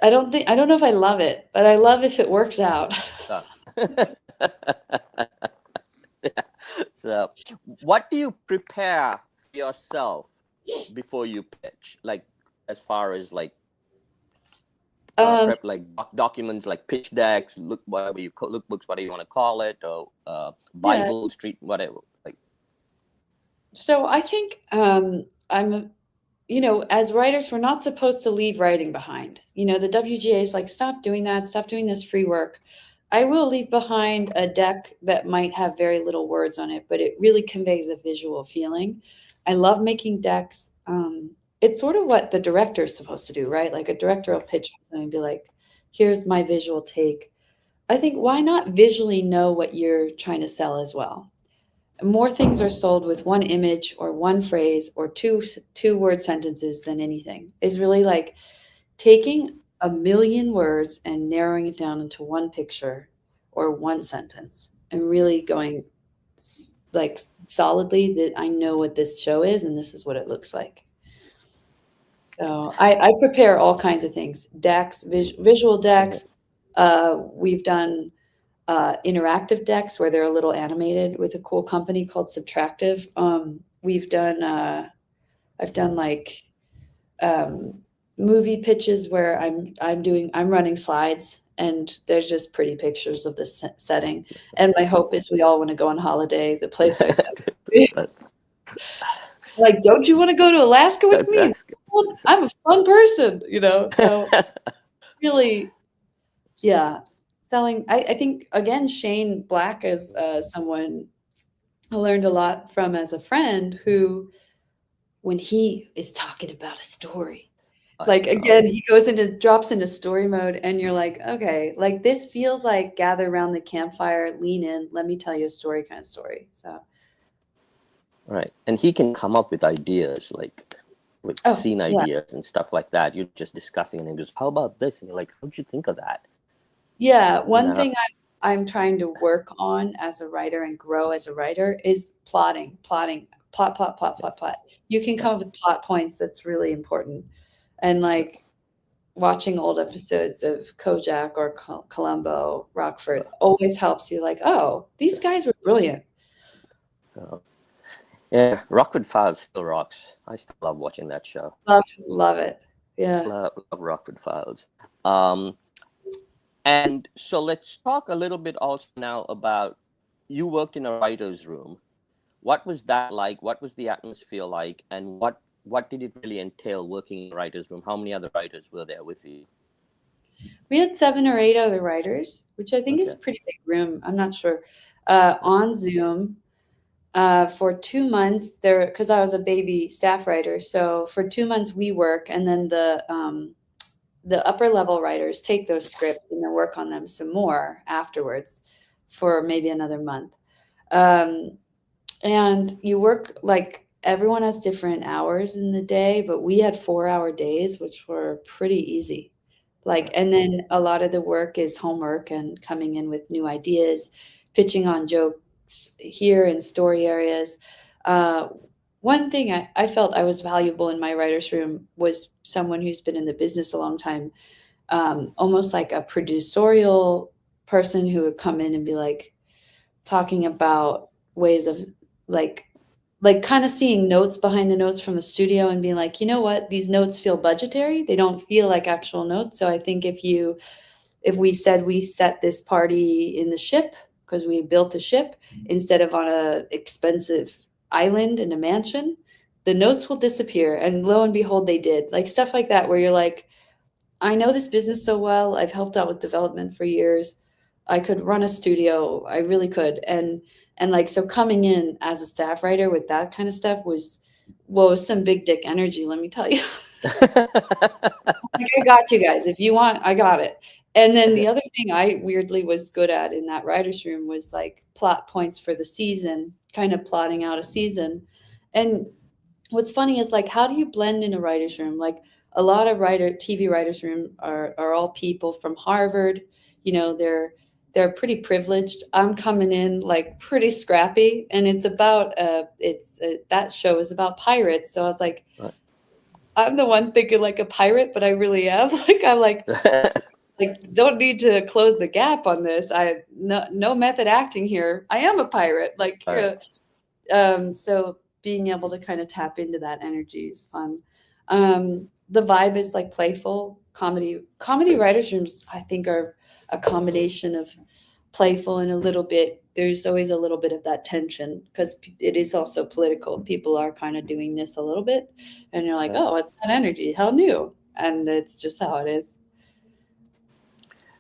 I don't know if I love it, but I love if it works out. So, what do you prepare for yourself before you pitch? Like, as far as like prep, like documents, like pitch decks, whatever you lookbooks, whatever you want to call it, or Bible, street, whatever. Like, so I think as writers, we're not supposed to leave writing behind. The WGA is like, stop doing that. Stop doing this free work. I will leave behind a deck that might have very little words on it, but it really conveys a visual feeling. I love making decks. It's sort of what the director is supposed to do, right? Like a director will pitch something and be like, here's my visual take. I think, why not visually know what you're trying to sell as well? More things are sold with one image or one phrase or two word sentences than anything. Is really like taking a million words and narrowing it down into one picture or one sentence, and really going like solidly that I know what this show is and this is what it looks like. So I prepare all kinds of things, decks, visual decks. We've done interactive decks where they're a little animated with a cool company called Subtractive. I've done like movie pitches where I'm running slides and there's just pretty pictures of the setting. And my hope is we all want to go on holiday. The place I said, like, don't you want to go to Alaska with me? I'm a fun person, so really, yeah. Selling, I think, again, Shane Black is someone I learned a lot from as a friend, who, when he is talking about a story, like, again, he drops into story mode, and you're like, okay, like this feels like gather around the campfire, lean in, let me tell you a story kind of story. So. Right. And he can come up with ideas, like with scene ideas and stuff like that. You're just discussing and he goes, how about this? And you're like, how'd you think of that? Yeah. One thing I'm trying to work on as a writer and grow as a writer is plotting, plot. You can come up with plot points. That's really important. And like, watching old episodes of Kojak or Columbo, Rockford always helps you. Like, oh, these guys were brilliant. Yeah, Rockford Files still rocks. I still love watching that show. Love it. Yeah. Love Rockford Files. And so let's talk a little bit also now about, you worked in a writer's room. What was that like? What was the atmosphere like? And what did it really entail working in a writer's room? How many other writers were there with you? We had 7 or 8 other writers, which I think is a Okay. pretty big room. I'm not sure. On Zoom for 2 months there, because I was a baby staff writer. So for 2 months we work, and then the upper level writers take those scripts and then work on them some more afterwards for maybe another month. Um, and you work like everyone has different hours in the day, but we had 4-hour days, which were pretty easy. Like, and then a lot of the work is homework and coming in with new ideas, pitching on jokes here in story areas. Uh, One thing I felt I was valuable in my writer's room was someone who's been in the business a long time, almost like a producerial person who would come in and be like talking about ways of like kind of seeing notes behind the notes from the studio and being like, you know what, these notes feel budgetary. They don't feel like actual notes. So I think if we said we set this party in the ship because we built a ship instead of on a expensive island in a mansion, the notes will disappear. And lo and behold, they did. Like stuff like that, where you're like, I know this business so well. I've helped out with development for years. I could run a studio. I really could. And like so coming in as a staff writer with that kind of stuff was some big dick energy, let me tell you. Like, I got you guys. If you want, I got it. And then the other thing I weirdly was good at in that writer's room was like plot points for the season, kind of plotting out a season. And what's funny is like, how do you blend in a writer's room? Like a lot of TV writers' room are all people from Harvard. You know, they're pretty privileged. I'm coming in like pretty scrappy, and it's about that show is about pirates. So I was like, Right. I'm the one thinking like a pirate, but I really am. Like I'm like don't need to close the gap on this. I no method acting here. I am a pirate. Like Right. so being able to kind of tap into that energy is fun. The vibe is like playful comedy writers rooms. I think are a combination of playful and a little bit. There's always a little bit of that tension because it is also political. People are kind of doing this a little bit, and you're like, Right. oh, it's that energy. How new? And it's just how it is.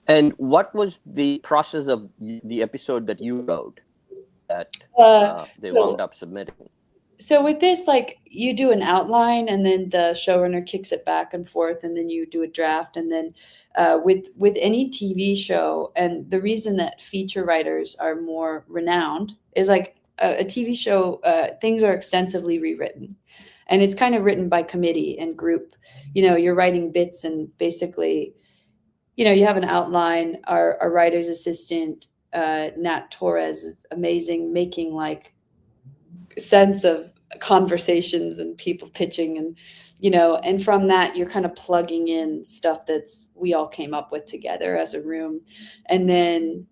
And what was the process of the episode that you wrote that they So wound up submitting? So with this, like you do an outline, and then the showrunner kicks it back and forth, and then you do a draft, and then with any TV show, and the reason that feature writers are more renowned is like a TV show, things are extensively rewritten, and it's kind of written by committee and group. You know, you're writing bits, and basically, you know, you have an outline. Our writer's assistant, Nat Torres, is amazing, making like sense of conversations and people pitching, and you know, and from that you're kind of plugging in stuff that's we all came up with together as a room, and then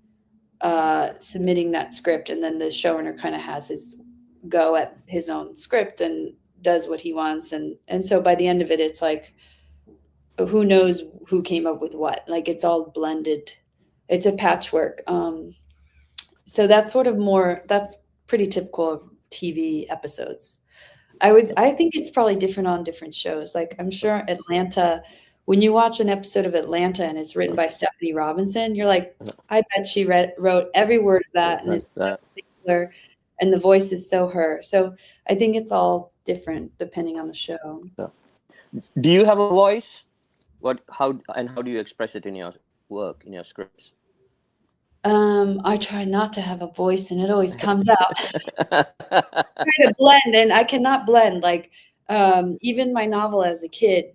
submitting that script, and then the showrunner kind of has his go at his own script and does what he wants, and so by the end of it it's like who knows who came up with what, like it's all blended, it's a patchwork. So that's sort of more, that's pretty typical of TV episodes. I think it's probably different on different shows. Like I'm sure Atlanta, when you watch an episode of Atlanta and it's written by Stephanie Robinson, you're like, I bet she wrote every word of that, and Like it's so that. singular, and the voice is so her. So I think it's all different depending on the show. Do you have a voice? How do you express it in your work, in your scripts? I try not to have a voice, and it always comes out. Try to blend, and I cannot blend. Like even my novel as a kid,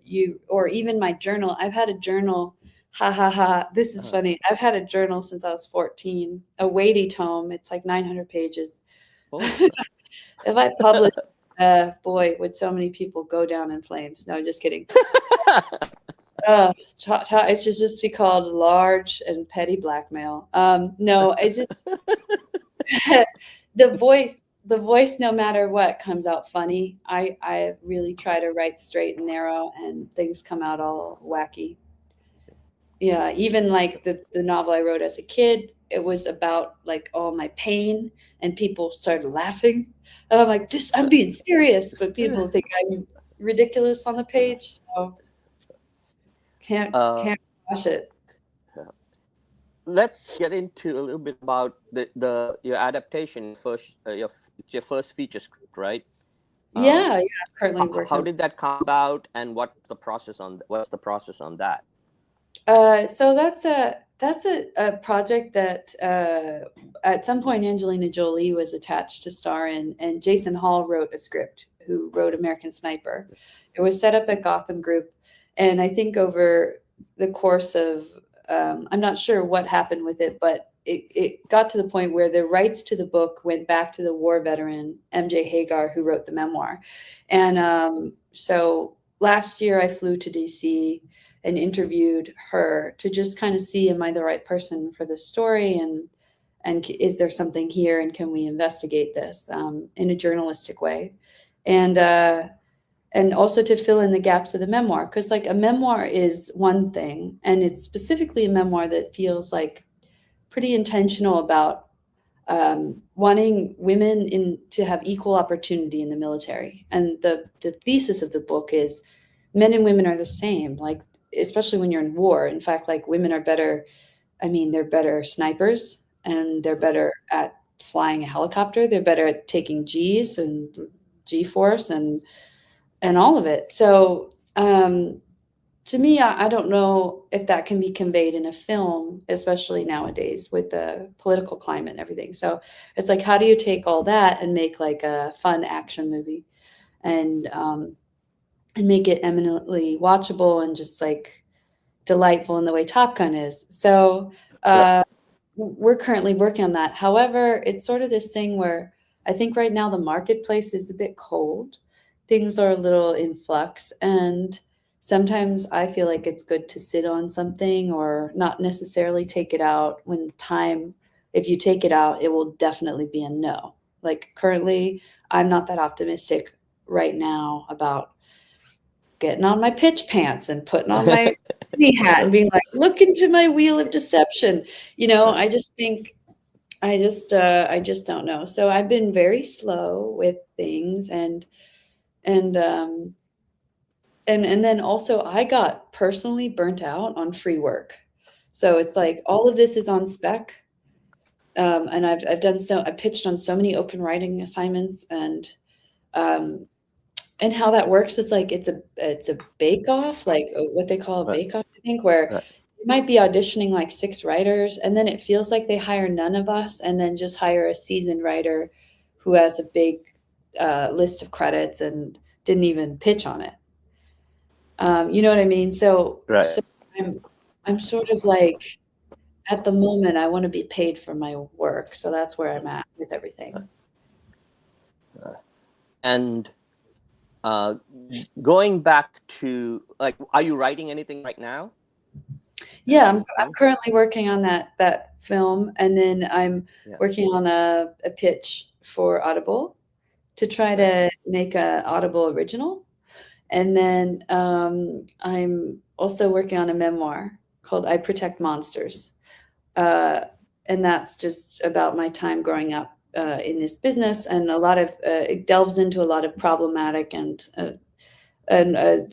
or even my journal. I've had a journal. Ha ha ha! This is funny. I've had a journal since I was 14. A weighty tome. It's like 900 pages. Oh. If I publish, boy, would so many people go down in flames. No, just kidding. It should just be called Large and Petty Blackmail. No, it just the voice, no matter what, comes out funny. I really try to write straight and narrow, and things come out all wacky. Yeah, even like the novel I wrote as a kid, it was about like all my pain, and people started laughing, and I'm like, this, I'm being serious, but people think I'm ridiculous on the page, so can't Uh, can't watch it. let's get into a little bit about the your adaptation first. It's your first feature script, right? Yeah, I'm currently How working. did that come about, and what's the process on that? So that's a project that at some point Angelina Jolie was attached to star in, and Jason Hall wrote a script, who wrote American Sniper. It was set up at Gotham Group, and I think over the course of I'm not sure what happened with it, but it got to the point where the rights to the book went back to the war veteran MJ Hagar, who wrote the memoir. And so last year I flew to DC and interviewed her to just kind of see, am I the right person for this story, and is there something here, and can we investigate this in a journalistic way, and also to fill in the gaps of the memoir, because like a memoir is one thing, and it's specifically a memoir that feels like pretty intentional about wanting women to have equal opportunity in the military. And the thesis of the book is men and women are the same, like especially when you're in war. In fact, like women are better. I mean, they're better snipers, and they're better at flying a helicopter. They're better at taking G's and G force and all of it. So to me, I don't know if that can be conveyed in a film, especially nowadays with the political climate and everything. So it's like, how do you take all that and make like a fun action movie, and make it eminently watchable and just like delightful in the way Top Gun is. So we're currently working on that. However, it's sort of this thing where I think right now the marketplace is a bit cold. Things are a little in flux, and sometimes I feel like it's good to sit on something or not necessarily take it out when time, if you take it out, it will definitely be a no. Like currently, I'm not that optimistic right now about getting on my pitch pants and putting on my knee hat and being like, look into my wheel of deception. I just think I just don't know. So I've been very slow with things, and then also I got personally burnt out on free work. So it's like all of this is on spec. And I pitched on so many open writing assignments, and how that works is like it's a bake off, like what they call a bake off, I think, where you might be auditioning like 6 writers, and then it feels like they hire none of us, and then just hire a seasoned writer who has a big list of credits and didn't even pitch on it. You know what I mean? So I'm sort of like, at the moment, I want to be paid for my work, so that's where I'm at with everything. And going back to, like, are you writing anything right now? Yeah, I'm currently working on that film, and then I'm working on a pitch for Audible to try to make a Audible original. And then I'm also working on a memoir called I Protect Monsters. And that's just about my time growing up in this business, and a lot of it delves into a lot of problematic and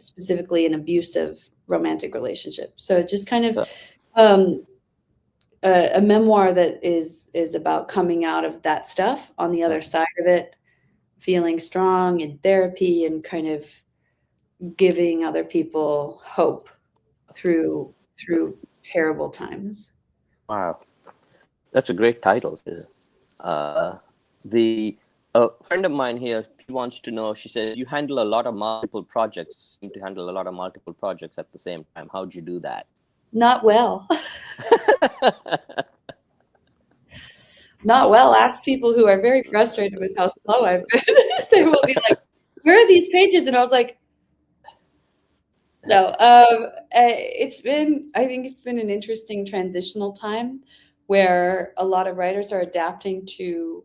specifically an abusive romantic relationship. So just kind of a memoir that is about coming out of that stuff on the other side of it, feeling strong in therapy, and kind of giving other people hope through terrible times. Wow, that's a great title. A friend of mine here, she wants to know, she says, you handle a lot of multiple projects, seem to handle a lot of multiple projects at the same time. How'd you do that? Not well. Not well. Ask people who are very frustrated with how slow I've been. They will be like, where are these pages? And I was like, No, I think it's been an interesting transitional time where a lot of writers are adapting to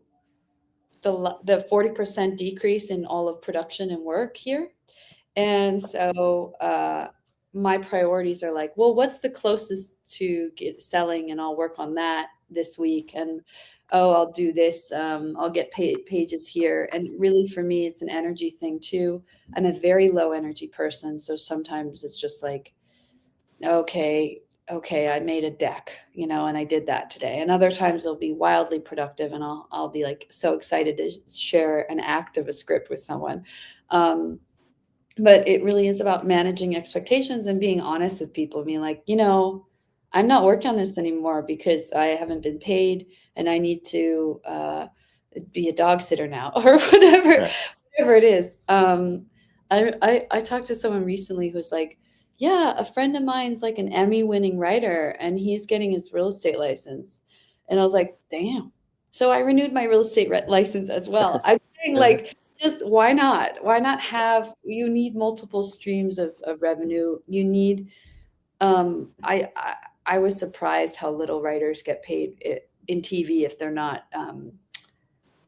the 40% decrease in all of production and work here. And so my priorities are like, well, what's the closest to get selling, and I'll work on that this week. And oh, I'll do this. I'll get pages here. And really, for me, it's an energy thing too. I'm a very low energy person, so sometimes it's just like, okay, okay, I made a deck, and I did that today. And other times it'll be wildly productive, and I'll be like so excited to share an act of a script with someone. But it really is about managing expectations and being honest with people, being like, I'm not working on this anymore because I haven't been paid, and I need to be a dog sitter now, or whatever, Right. whatever it is. I talked to someone recently who's like, yeah, a friend of mine's like an Emmy-winning writer, and he's getting his real estate license. And I was like, damn. So I renewed my real estate license as well. I'm saying, like, just why not? Why not have, you need multiple streams of revenue. You need, I was surprised how little writers get paid in TV if they're not,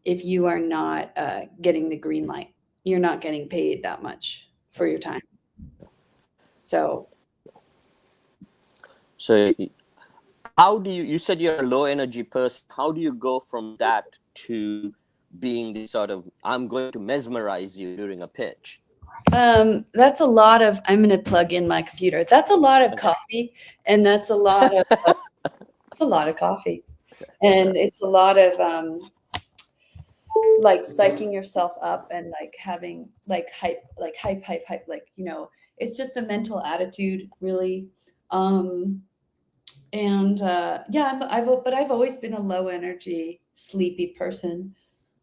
if you are not getting the green light. You're not getting paid that much for your time. So So how do you said you're a low energy person. How do you go from that to being the sort of, I'm going to mesmerize you during a pitch? that's a lot of, I'm going to plug in my computer. That's a lot of coffee, and that's a lot of, it's a lot of coffee. And it's a lot of, like psyching yourself up and like having like hype, like, it's just a mental attitude, really. And yeah, but I've always been a low energy, sleepy person.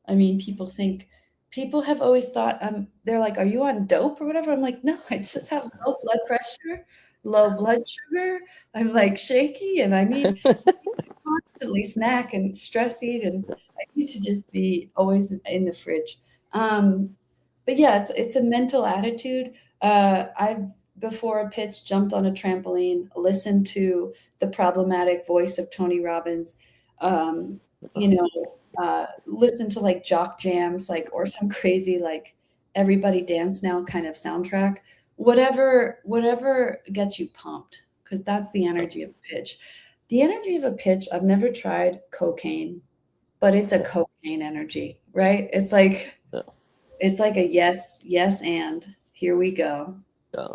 I mean, people have always thought, they're like, are you on dope or whatever? I'm like, no, I just have low blood pressure, low blood sugar. I'm like shaky, and I need constantly snack and stress eat, and I need to just be always in the fridge. But yeah, it's a mental attitude. I've before a pitch jumped on a trampoline, listened to the problematic voice of Tony Robbins, you know, listen to like jock jams, like, or some crazy like everybody dance now kind of soundtrack. Whatever gets you pumped, because that's the energy of a pitch. The energy of a pitch, I've never tried cocaine, but it's a cocaine energy, right? Yeah. It's like a yes, yes, and here we go. Yeah.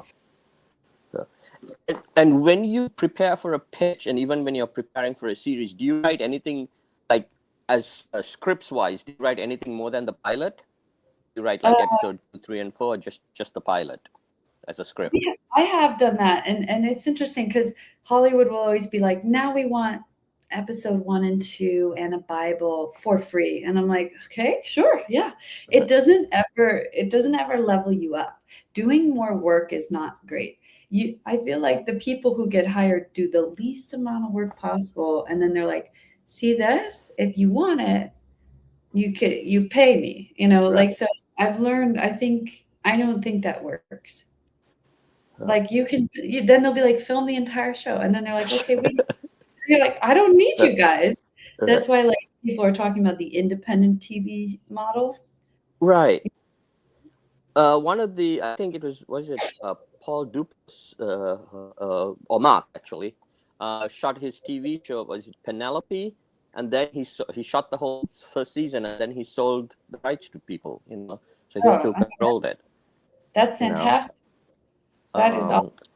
And when you prepare for a pitch, and even when you're preparing for a series, do you write anything like as scripts wise? Do you write anything more than the pilot? Do you write like episode 2, 3, and 4, or just the pilot as a script? Yeah, I have done that, and it's interesting because Hollywood will always be like, now we want episode 1 and 2 and a Bible for free, and I'm like, okay, sure, yeah. It doesn't ever level you up. Doing more work is not great. I feel like the people who get hired do the least amount of work possible, and then they're like, see this? If you want it, you pay me, Right. like, so I've learned, I don't think that works. Like then they'll be like, film the entire show, and then they're like, okay, you're like, I don't need you guys. That's why like people are talking about the independent TV model. Right. One of the, I think it was it Paul Dupas or Mark actually shot his TV show. Was it Penelope? And then he shot the whole first season, and then he sold the rights to people. So he still controlled it. That's fantastic. That is awesome.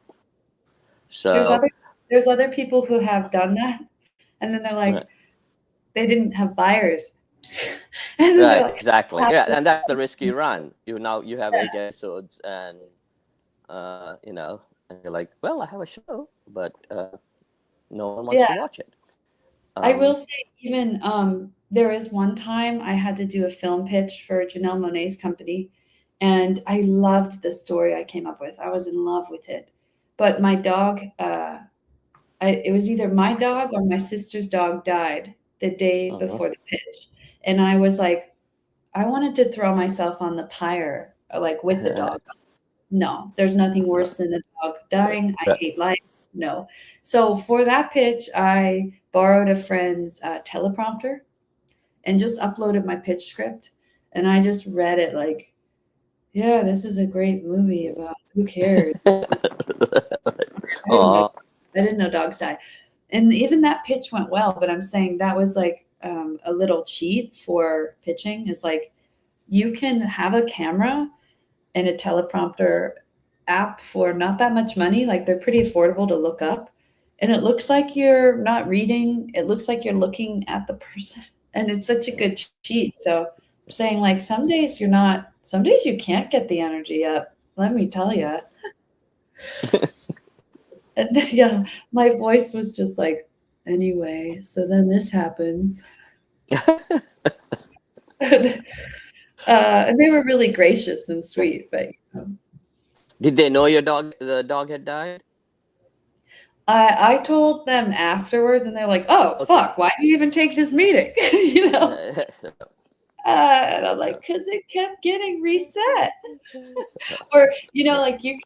So there's other people who have done that, and then they're like, they didn't have buyers. And right, like, exactly. Yeah, and that's the risk you run. You have 8 episodes, and and you're like, well, I have a show, but no one wants to watch it. I will say, even there is one time I had to do a film pitch for Janelle Monáe's company, and I loved the story I came up with. I was in love with it, but my dog, it was either my dog or my sister's dog died the day before the pitch. And I was like, I wanted to throw myself on the pyre, like with the dog. No, there's nothing worse than a dog dying. I Right. hate life. No. So for that pitch, I borrowed a friend's teleprompter and just uploaded my pitch script. And I just read it like, yeah, this is a great movie about who cares. I didn't know, Aw. I didn't know dogs die. And even that pitch went well, but I'm saying that was like a little cheat for pitching. Is like you can have a camera and a teleprompter app for not that much money. Like they're pretty affordable to look up. And it looks like you're not reading, it looks like you're looking at the person. And it's such a good cheat. So I'm saying like some days you're not, some days you can't get the energy up. Let me tell you. And yeah, my voice was just like, anyway, so then this happens. And they were really gracious and sweet, but Did they know the dog had died? I told them afterwards, and they're like, "Oh, Okay. fuck! Why do you even take this meeting?" You know, and I'm like, "Cause it kept getting reset." Or like you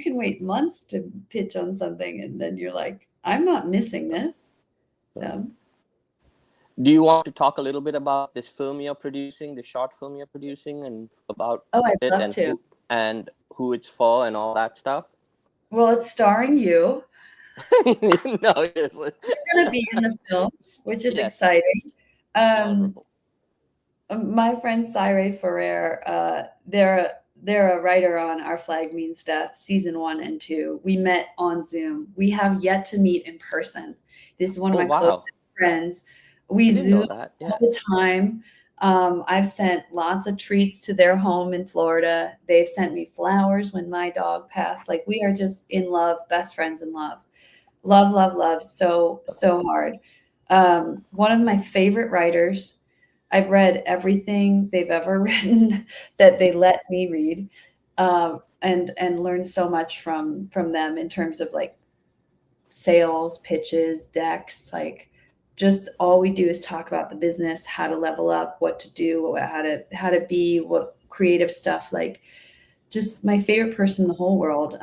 can wait months to pitch on something, and then you're like, "I'm not missing this." So, Do you want to talk a little bit about this film you're producing, the short film you're producing, and about oh, I'd it love to. and who it's for and all that stuff? Well, it's starring you. No, yes. You're gonna be in the film, which is Yes. exciting. Um, Wonderful. my friend Cyril Ferrer, they're a writer on Our Flag Means Death, season 1 and 2. We met on Zoom. We have yet to meet in person. This is one of Oh, my wow. closest friends. We I didn't know Zoom that. all Yeah. the time. I've sent lots of treats to their home in Florida. They've sent me flowers when my dog passed. Like we are just in love, best friends in love. Love, love, love so hard. One of my favorite writers. I've read everything they've ever written that they let me read, and learned so much from them in terms of like sales, pitches, decks. Like just all we do is talk about the business, how to level up, what to do, how to be, what creative stuff. Like just my favorite person in the whole world.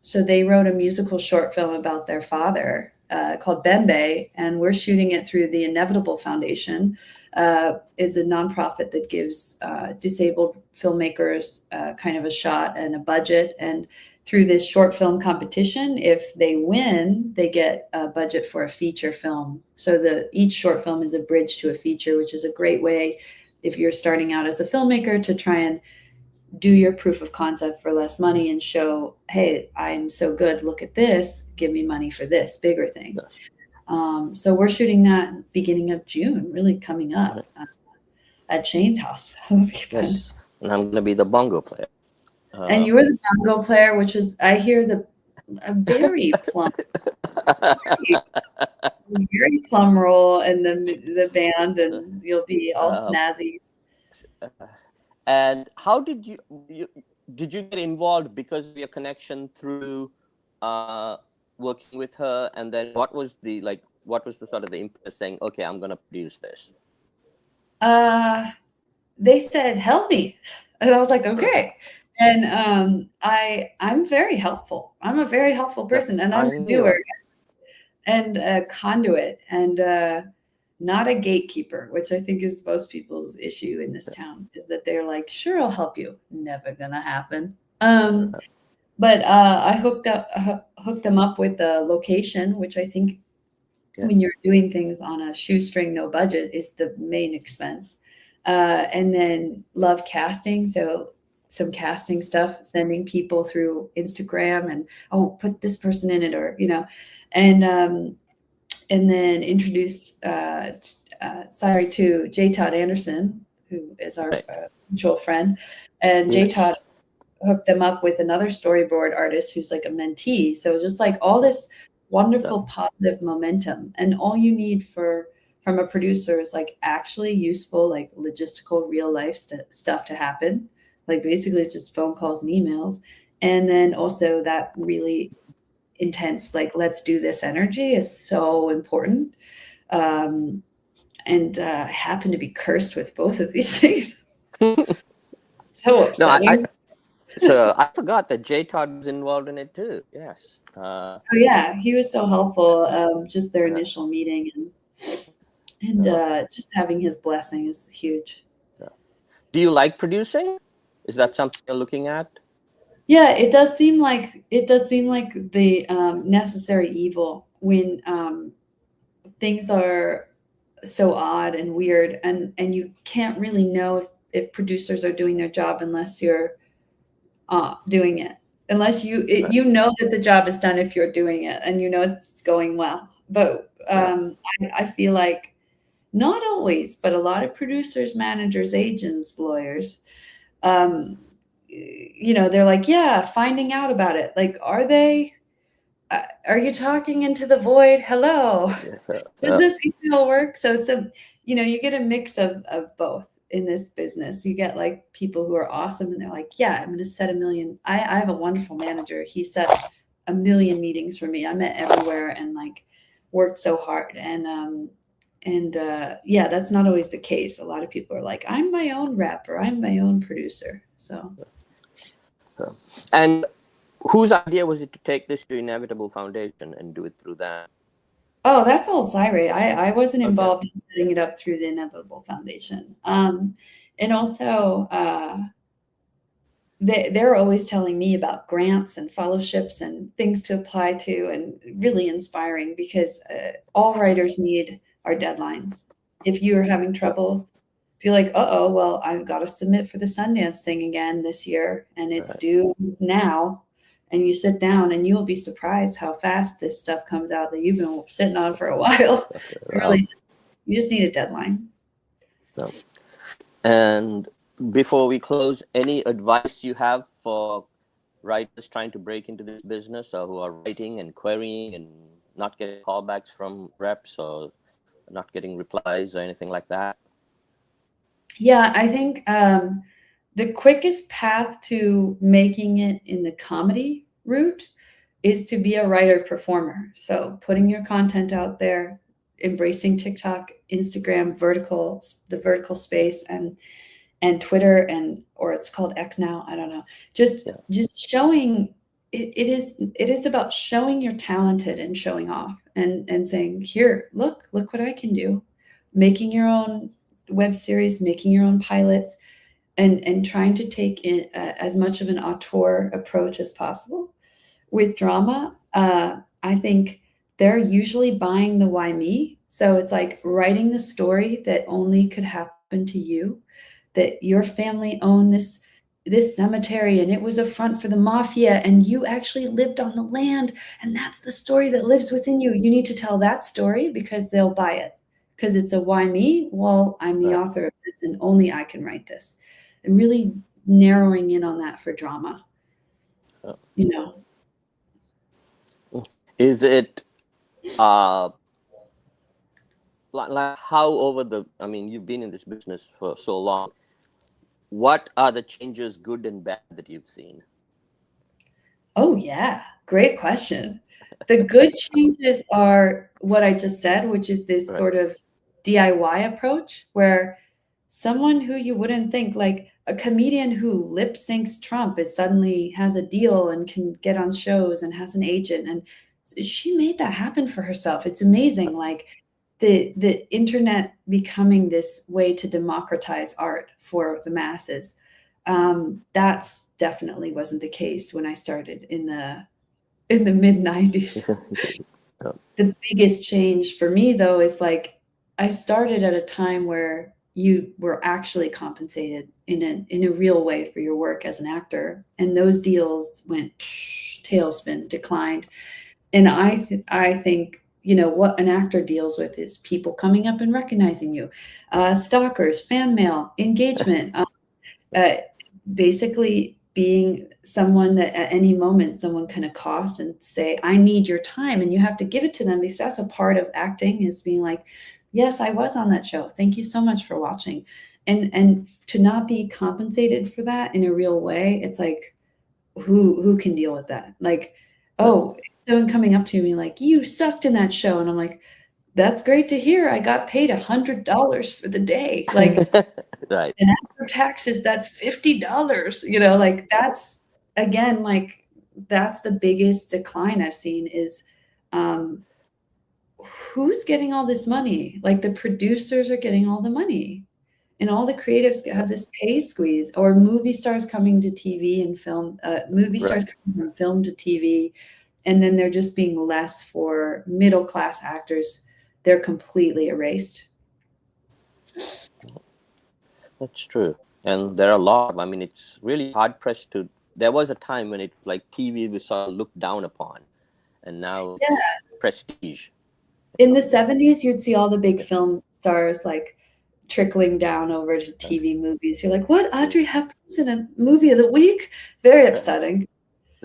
So they wrote a musical short film about their father called Bembe, and we're shooting it through the Inevitable Foundation. Is a nonprofit that gives disabled filmmakers kind of a shot and a budget. And through this short film competition, if they win, they get a budget for a feature film. So each short film is a bridge to a feature, which is a great way if you're starting out as a filmmaker to try and do your proof of concept for less money and show, hey, I'm so good. Look at this. Give me money for this bigger thing. So we're shooting that beginning of June, really coming up at Shane's house. Yes. And I'm gonna be the bongo player. And you were the bongo player, which is, I hear, a very plumb, very plum roll in the band, and you'll be all snazzy. And how did did you get involved because of your connection through working with her? And then what was the sort of the impetus saying, okay, I'm gonna produce this? They said, help me. And I was like, okay. And I'm very helpful. I'm a very helpful person, and I'm I a knew doer it. and a conduit and not a gatekeeper, which I think is most people's issue in this town, is that they're like, sure, I'll help you. Never gonna happen. But I hooked them up with the location, which I think when you're doing things on a shoestring, no budget, is the main expense. And then love casting. So some casting stuff, sending people through Instagram and, oh, put this person in it, or, and then introduce Sari to J. Todd Anderson, who is our mutual friend. And J. Todd hooked them up with another storyboard artist who's like a mentee. So just like all this wonderful positive momentum, and all you need from a producer is like actually useful, like logistical real life stuff to happen. Like basically it's just phone calls and emails. And then also that really intense, like, let's do this energy is so important. And I happen to be cursed with both of these things. So upsetting. So I forgot that Jay Todd was involved in it too. Yes. Oh yeah, he was so helpful. Just their Uh, initial meeting and uh, just having his blessing is huge. do you like producing? Is that something you're looking at? Yeah, it does seem like the necessary evil when things are so odd and weird, and you can't really know if producers are doing their job unless you're doing it. Unless Right. you know that the job is done if you're doing it and you know it's going well. But Yeah. I feel like not always, but a lot of producers, managers, agents, lawyers, um, they're like, yeah, finding out about it. Like, are they? Are you talking into the void? Hello. Yeah. Does this email work? So you get a mix of both in this business. You get like people who are awesome and they're like, yeah, I'm going to set a million. I have a wonderful manager. He set a million meetings for me. I met everywhere and like worked so hard. And yeah, that's not always the case. A lot of people are like, I'm my own rep or I'm my own producer. So. And whose idea was it to take this to Inevitable Foundation and do it through that? Oh, that's all Zaire. I wasn't Okay. involved in setting it up through the Inevitable Foundation. And also, they're always telling me about grants and fellowships and things to apply to, and really inspiring because all writers need our deadlines. If you're having trouble, feel like, uh-oh, well, I've got to submit for the Sundance thing again this year, and it's Right. due now. And you sit down and you'll be surprised how fast this stuff comes out that you've been sitting on for a while. Really, you just need a deadline. So, and before we close, any advice you have for writers trying to break into this business or who are writing and querying and not getting callbacks from reps or not getting replies or anything like that? Yeah, I think the quickest path to making it in the comedy route is to be a writer performer. So putting your content out there, embracing TikTok, Instagram, the vertical space, and Twitter, or it's called X now. I don't know. Just showing. It is about showing you're talented and showing off and saying, here, look what I can do. Making your own web series, making your own pilots, and trying to take in as much of an auteur approach as possible. With drama, I think they're usually buying the why me. So it's like writing the story that only could happen to you, that your family owned this cemetery and it was a front for the mafia and you actually lived on the land, and that's the story that lives within you. You need to tell that story because they'll buy it. Because it's a why me? Well, I'm the author of this and only I can write this. And really narrowing in on that for drama. Is it like how you've been in this business for so long. What are the changes, good and bad, that you've seen? Oh, yeah. Great question. The good changes are what I just said, which is this sort of DIY approach where someone who you wouldn't think, like a comedian who lip syncs Trump, is suddenly has a deal and can get on shows and has an agent. And she made that happen for herself. It's amazing. Like the internet becoming this way to democratize art for the masses. That's definitely wasn't the case when I started in the mid 90s. The biggest change for me, though, is like I started at a time where you were actually compensated in a real way for your work as an actor, and those deals went tailspin, declined. And I think what an actor deals with is people coming up and recognizing you, stalkers, fan mail, engagement, basically being someone that at any moment someone can accost and say, I need your time, and you have to give it to them, because that's a part of acting, is being like, yes, I was on that show, thank you so much for watching. And to not be compensated for that in a real way, it's like, who can deal with that? Like, oh, someone coming up to me like, you sucked in that show, and I'm like, that's great to hear. I got paid $100 for the day. Like, right. and after taxes, that's $50. Like, that's again, like that's the biggest decline I've seen is who's getting all this money? Like the producers are getting all the money. And all the creatives have this pay squeeze, or movie stars coming to TV and film, movie stars Right. coming from film to TV, and then they're just being less for middle class actors. They're completely erased. That's true. And there are a lot. I mean, it's really hard pressed to. There was a time when it like TV was sort of looked down upon, and now Yeah. it's prestige. In the 70s, you'd see all the big film stars like trickling down over to TV movies. You're like, what? Audrey Hepburn's in a movie of the week? Very upsetting.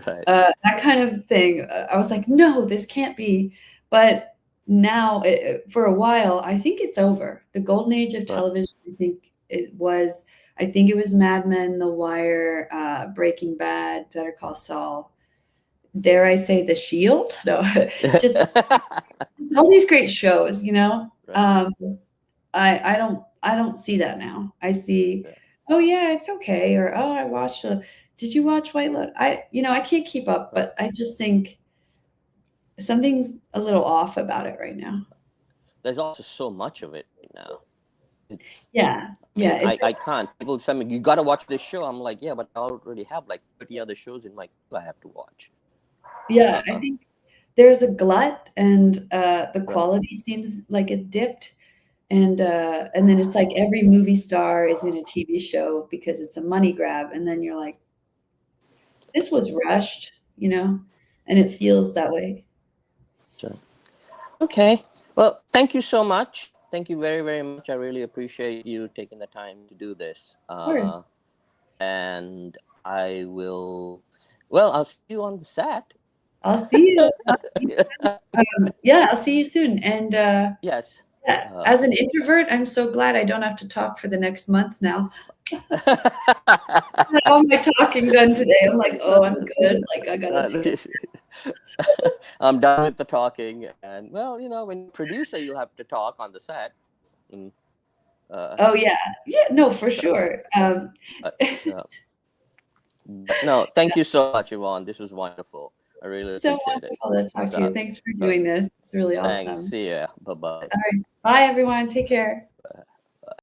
Right. That kind of thing. I was like, no, this can't be. But now, for a while, I think it's over. The golden age of television, I think it was. I think it was Mad Men, The Wire, Breaking Bad, Better Call Saul. Dare I say The Shield? No, just all these great shows. You know, Right. I don't see that now. I see, Yeah. oh yeah, it's okay, or oh, I watched. Did you watch White Lotus? I can't keep up, but I just think something's a little off about it right now. There's also so much of it right now. It's. Yeah, I mean, yeah, it's I can't. People tell me you got to watch this show. I'm like, yeah, but I already have like 30 other shows in my queue I have to watch. yeah. I think there's a glut, and the Right. quality seems like it dipped, and then it's like every movie star is in a TV show because it's a money grab, and then you're like, this was rushed, you know, and it feels that way. Sure. Okay. Well, thank you so much. Thank you very, very much. I really appreciate you taking the time to do this. Of course. And I will. Well, I'll see you on the set. I'll see you. Yeah, I'll see you soon. And Yes. yeah, as an introvert, I'm so glad I don't have to talk for the next month now. I had all my talking done today. I'm like, oh, I'm good. Like I gotta. I'm done with the talking, and well, you know, when you're a producer, you have to talk on the set. And, Oh yeah, yeah. No, for sure. yeah. No, thank you so much, Yvonne. This was wonderful. I really So appreciate it. wonderful to talk to you. Thanks for doing this. It's really Thanks. awesome. See ya. Bye bye. All right. Bye, everyone. Take care.